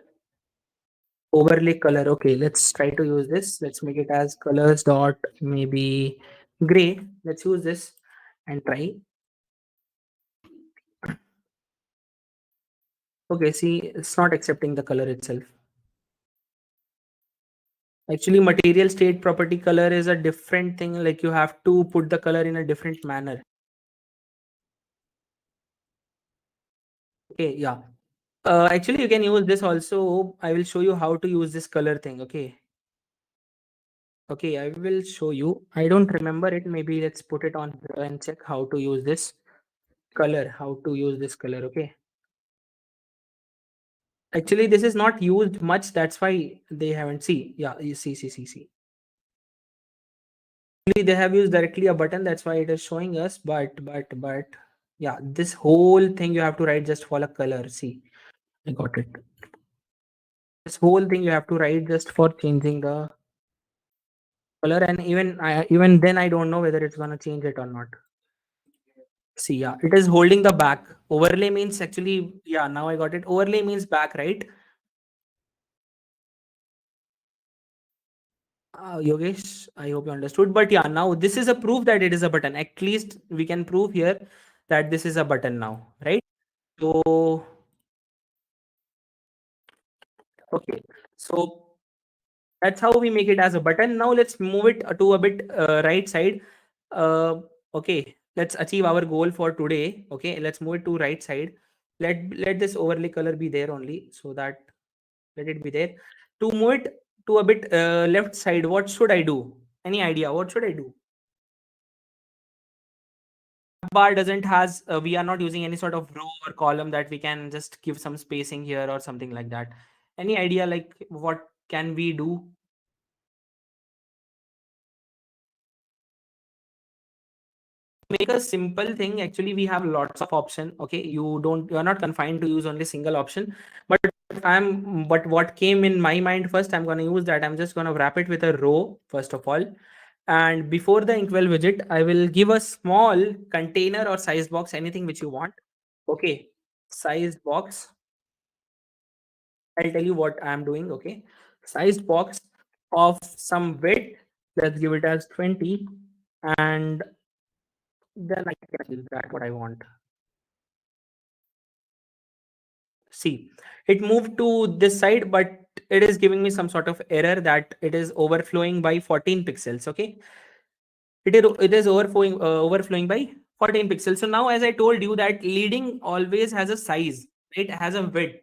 Overlay color. Okay, let's try to use this. Let's make it as colors dot maybe gray. Let's use this and try. Okay, see, it's not accepting the color itself. Actually, material state property color is a different thing. Like you have to put the color in a different manner. Okay, yeah. Actually, you can use this also. I will show you how to use this color thing. Okay. Okay, I will show you. I don't remember it. Maybe let's put it on here and check how to use this color. How to use this color. Okay. Actually, this is not used much. That's why they haven't. See, yeah, you see. Actually, they have used directly a button. That's why it is showing us. But, yeah, this whole thing you have to write just for a color. See, I got it. This whole thing you have to write just for changing the color, and even then I don't know whether it's gonna change it or not. See, yeah, it is holding the back. Overlay means, actually, yeah, now I got it. Overlay means back, right? Yogesh, I hope you understood. But yeah, now this is a proof that it is a button. At least we can prove here that this is a button now, right? So, okay, so that's how we make it as a button. Now let's move it to a bit right side. Okay, let's achieve our goal for today. Okay, let's move it to right side. Let this overlay color be there only, so that, let it be there. To move it to a bit left side, what should I do? Any idea? What should I do? Bar doesn't has we are not using any sort of row or column that we can just give some spacing here or something like that. Any idea, like what can we do? Make a simple thing. Actually, we have lots of option. Okay, you are not confined to use only single option. But what came in my mind first, I'm going to use that. I'm just going to wrap it with a row first of all, and before the inkwell widget I will give a small container or size box, anything which you want. Okay, size box. I'll tell you what I'm doing. Okay, sized box of some width. Let's give it as 20, and then I can use that what I want. See, it moved to this side, but it is giving me some sort of error that it is overflowing by 14 pixels. Okay, it is overflowing by 14 pixels. So now, as I told you, that leading always has a size, it has a width.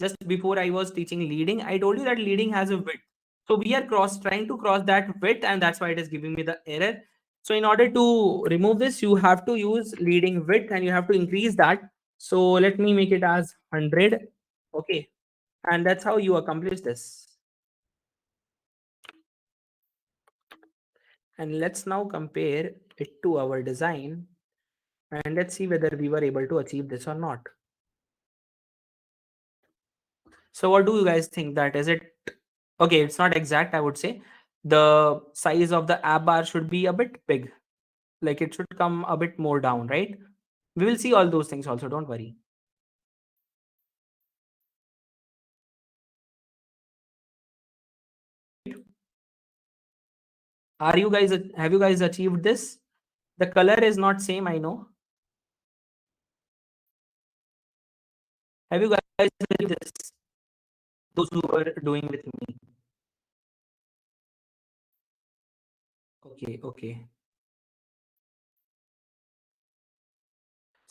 Just before I was teaching leading, I told you that leading has a width. So we are trying to cross that width, and that's why it is giving me the error. So in order to remove this, you have to use leading width and you have to increase that. So let me make it as 100. Okay, and that's how you accomplish this. And let's now compare it to our design, and let's see whether we were able to achieve this or not. So what do you guys think? That is it? Okay, it's not exact, I would say. The size of the app bar should be a bit big. Like it should come a bit more down, right? We will see all those things also, don't worry. Have you guys achieved this? The color is not same, I know. Have you guys achieved this? Those who were doing with me. Okay.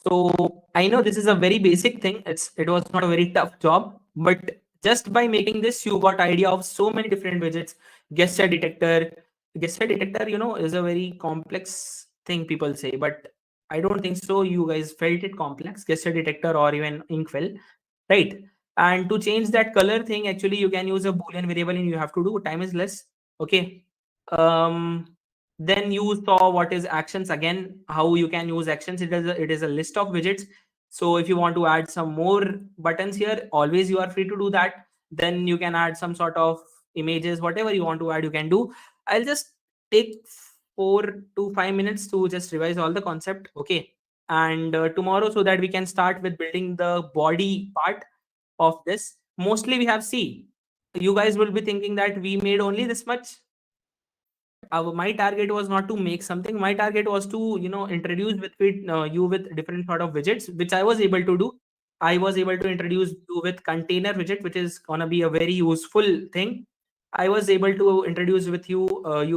So I know this is a very basic thing. It was not a very tough job, but just by making this, you got idea of so many different widgets. Gesture detector, gesture detector, is a very complex thing people say, but I don't think so. You guys felt it complex, gesture detector or even inkwell, right? And to change that color thing, actually, you can use a boolean variable, and you have to do time is less. Okay. Um, then you saw what is actions. Again, how you can use actions. It is a list of widgets. So if you want to add some more buttons here, always you are free to do that. Then you can add some sort of images, whatever you want to add, you can do. I'll just take 4 to 5 minutes to just revise all the concept. Okay. And tomorrow, so that we can start with building the body part of this. Mostly we have C. You guys will be thinking that we made only this much. My target was not to make something. My target was to introduce you with different sort of widgets, which I was able to do. I was able to introduce you with container widget, which is gonna be a very useful thing. I was able to introduce with you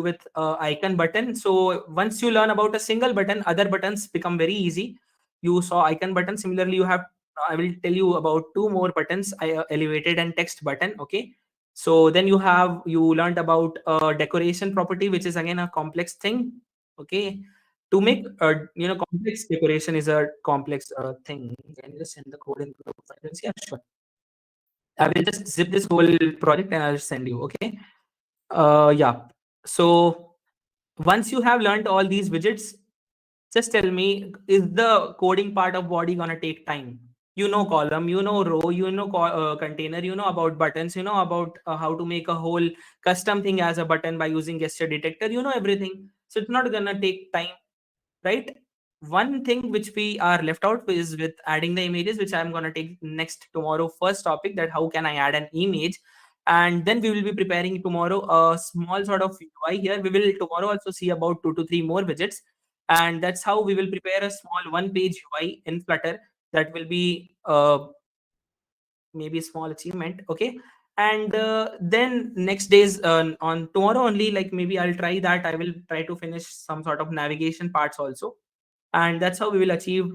with icon button. So once you learn about a single button, other buttons become very easy. You saw icon button. Similarly, you have I will tell you about two more buttons, elevated and text button. Okay. So then you learned about decoration property, which is again a complex thing. Okay. To make complex decoration is a complex thing. Can you just send the code in group? Yeah, sure. I will just zip this whole project and I'll send you. Okay. Yeah. So once you have learned all these widgets, just tell me, is the coding part of body gonna take time? You know column, you know row, you know container, you know about buttons, you know about how to make a whole custom thing as a button by using gesture detector, you know everything. So it's not gonna take time, right? One thing which we are left out is with adding the images, which I'm going to take next tomorrow. First topic, that how can I add an image, and then we will be preparing tomorrow a small sort of UI. Here we will tomorrow also see about 2 to 3 more widgets, and that's how we will prepare a small one page UI in Flutter. That will be maybe a small achievement. Okay. And then next days, on tomorrow only, like maybe I'll try that. I will try to finish some sort of navigation parts also, and that's how we achieve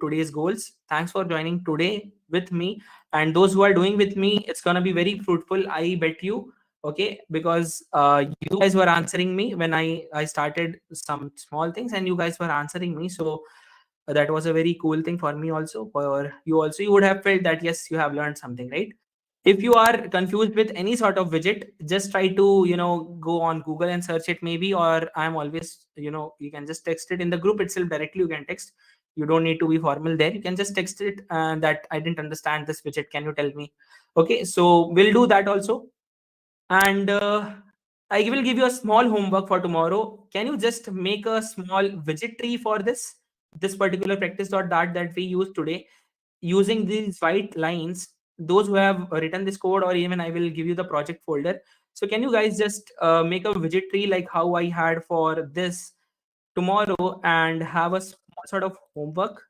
today's goals. Thanks for joining today with me, and those who are doing with me, it's going to be very fruitful, I bet you. Okay, because you guys were answering me when I started some small things, and you guys were answering me. So that was a very cool thing for me also. For you also, you would have felt that yes, you have learned something, right? If you are confused with any sort of widget, just try to go on Google and search it maybe, or I'm always, you can just text it in the group itself directly. You can text, you don't need to be formal there. You can just text it, that I didn't understand this widget, can you tell me? Okay, so we'll do that also. And I will give you a small homework for tomorrow. Can you just make a small widget tree for this particular practice.dart that we use today, using these white lines? Those who have written this code, or even I will give you the project folder. So can you guys just make a widget tree like how I had for this tomorrow, and have a small sort of homework?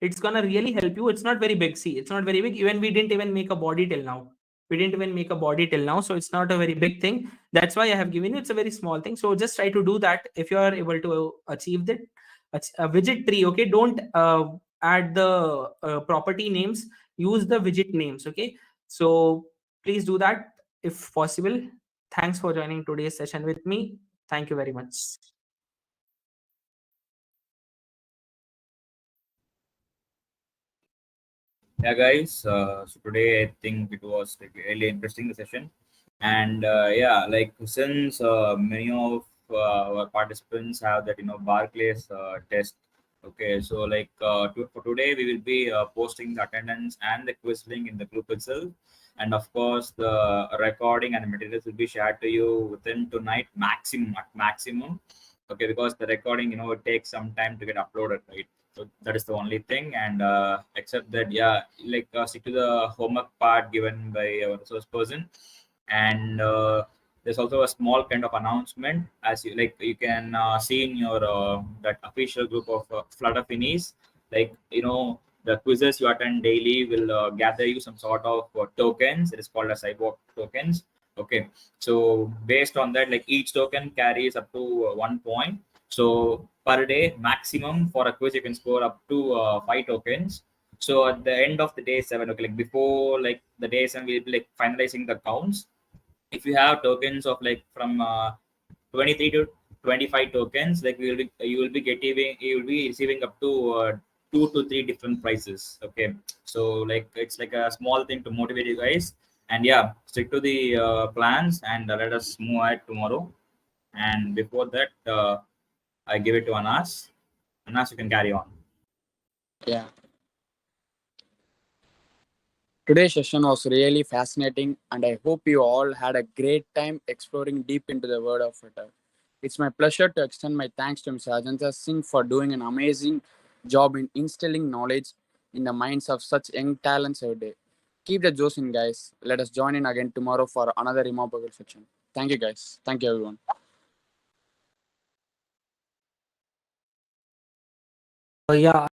It's gonna really help you. It's not very big. See, it's not very big. Even we didn't even make a body till now. We didn't even make a body till now, so it's not a very big thing. That's why I have given you. It's a very small thing. So just try to do that if you are able to achieve that. A widget tree. Okay, don't add the property names. Use the widget names. Okay, so please do that if possible. Thanks for joining today's session with me. Thank you very much. Yeah, guys. So today I think it was like really interesting the session. And yeah, like since many of our participants have that Barclays test. Okay, so like for today we will be posting the attendance and the quiz link in the group itself, and of course the recording and the materials will be shared to you within tonight maximum at maximum. Okay, because the recording it takes some time to get uploaded, right? So that is the only thing. And except that, yeah, like stick to the homework part given by our resource person. And there's also a small kind of announcement, as you can see in your that official group of Flutter Finesse. Like the quizzes you attend daily will gather you some sort of tokens. It is called as sidewalk tokens. Okay, so based on that, like each token carries up to 1 point. So per day maximum for a quiz you can score up to 5 tokens. So at the end of the day 7, okay, like before like the day 7, we'll be like finalizing the counts. If you have tokens of like from 23 to 25 tokens, like you will be receiving up to 2 to 3 different prizes. Okay, so like it's like a small thing to motivate you guys. And yeah, stick to the plans, and let us move ahead tomorrow. And before that, I give it to Anas, you can carry on. Yeah. Today's session was really fascinating, and I hope you all had a great time exploring deep into the world of Flutter. It's my pleasure to extend my thanks to Mr. Achintya Singh for doing an amazing job in instilling knowledge in the minds of such young talents every day. Keep the juice in, guys. Let us join in again tomorrow for another remarkable section. Thank you, guys. Thank you, everyone. Yeah,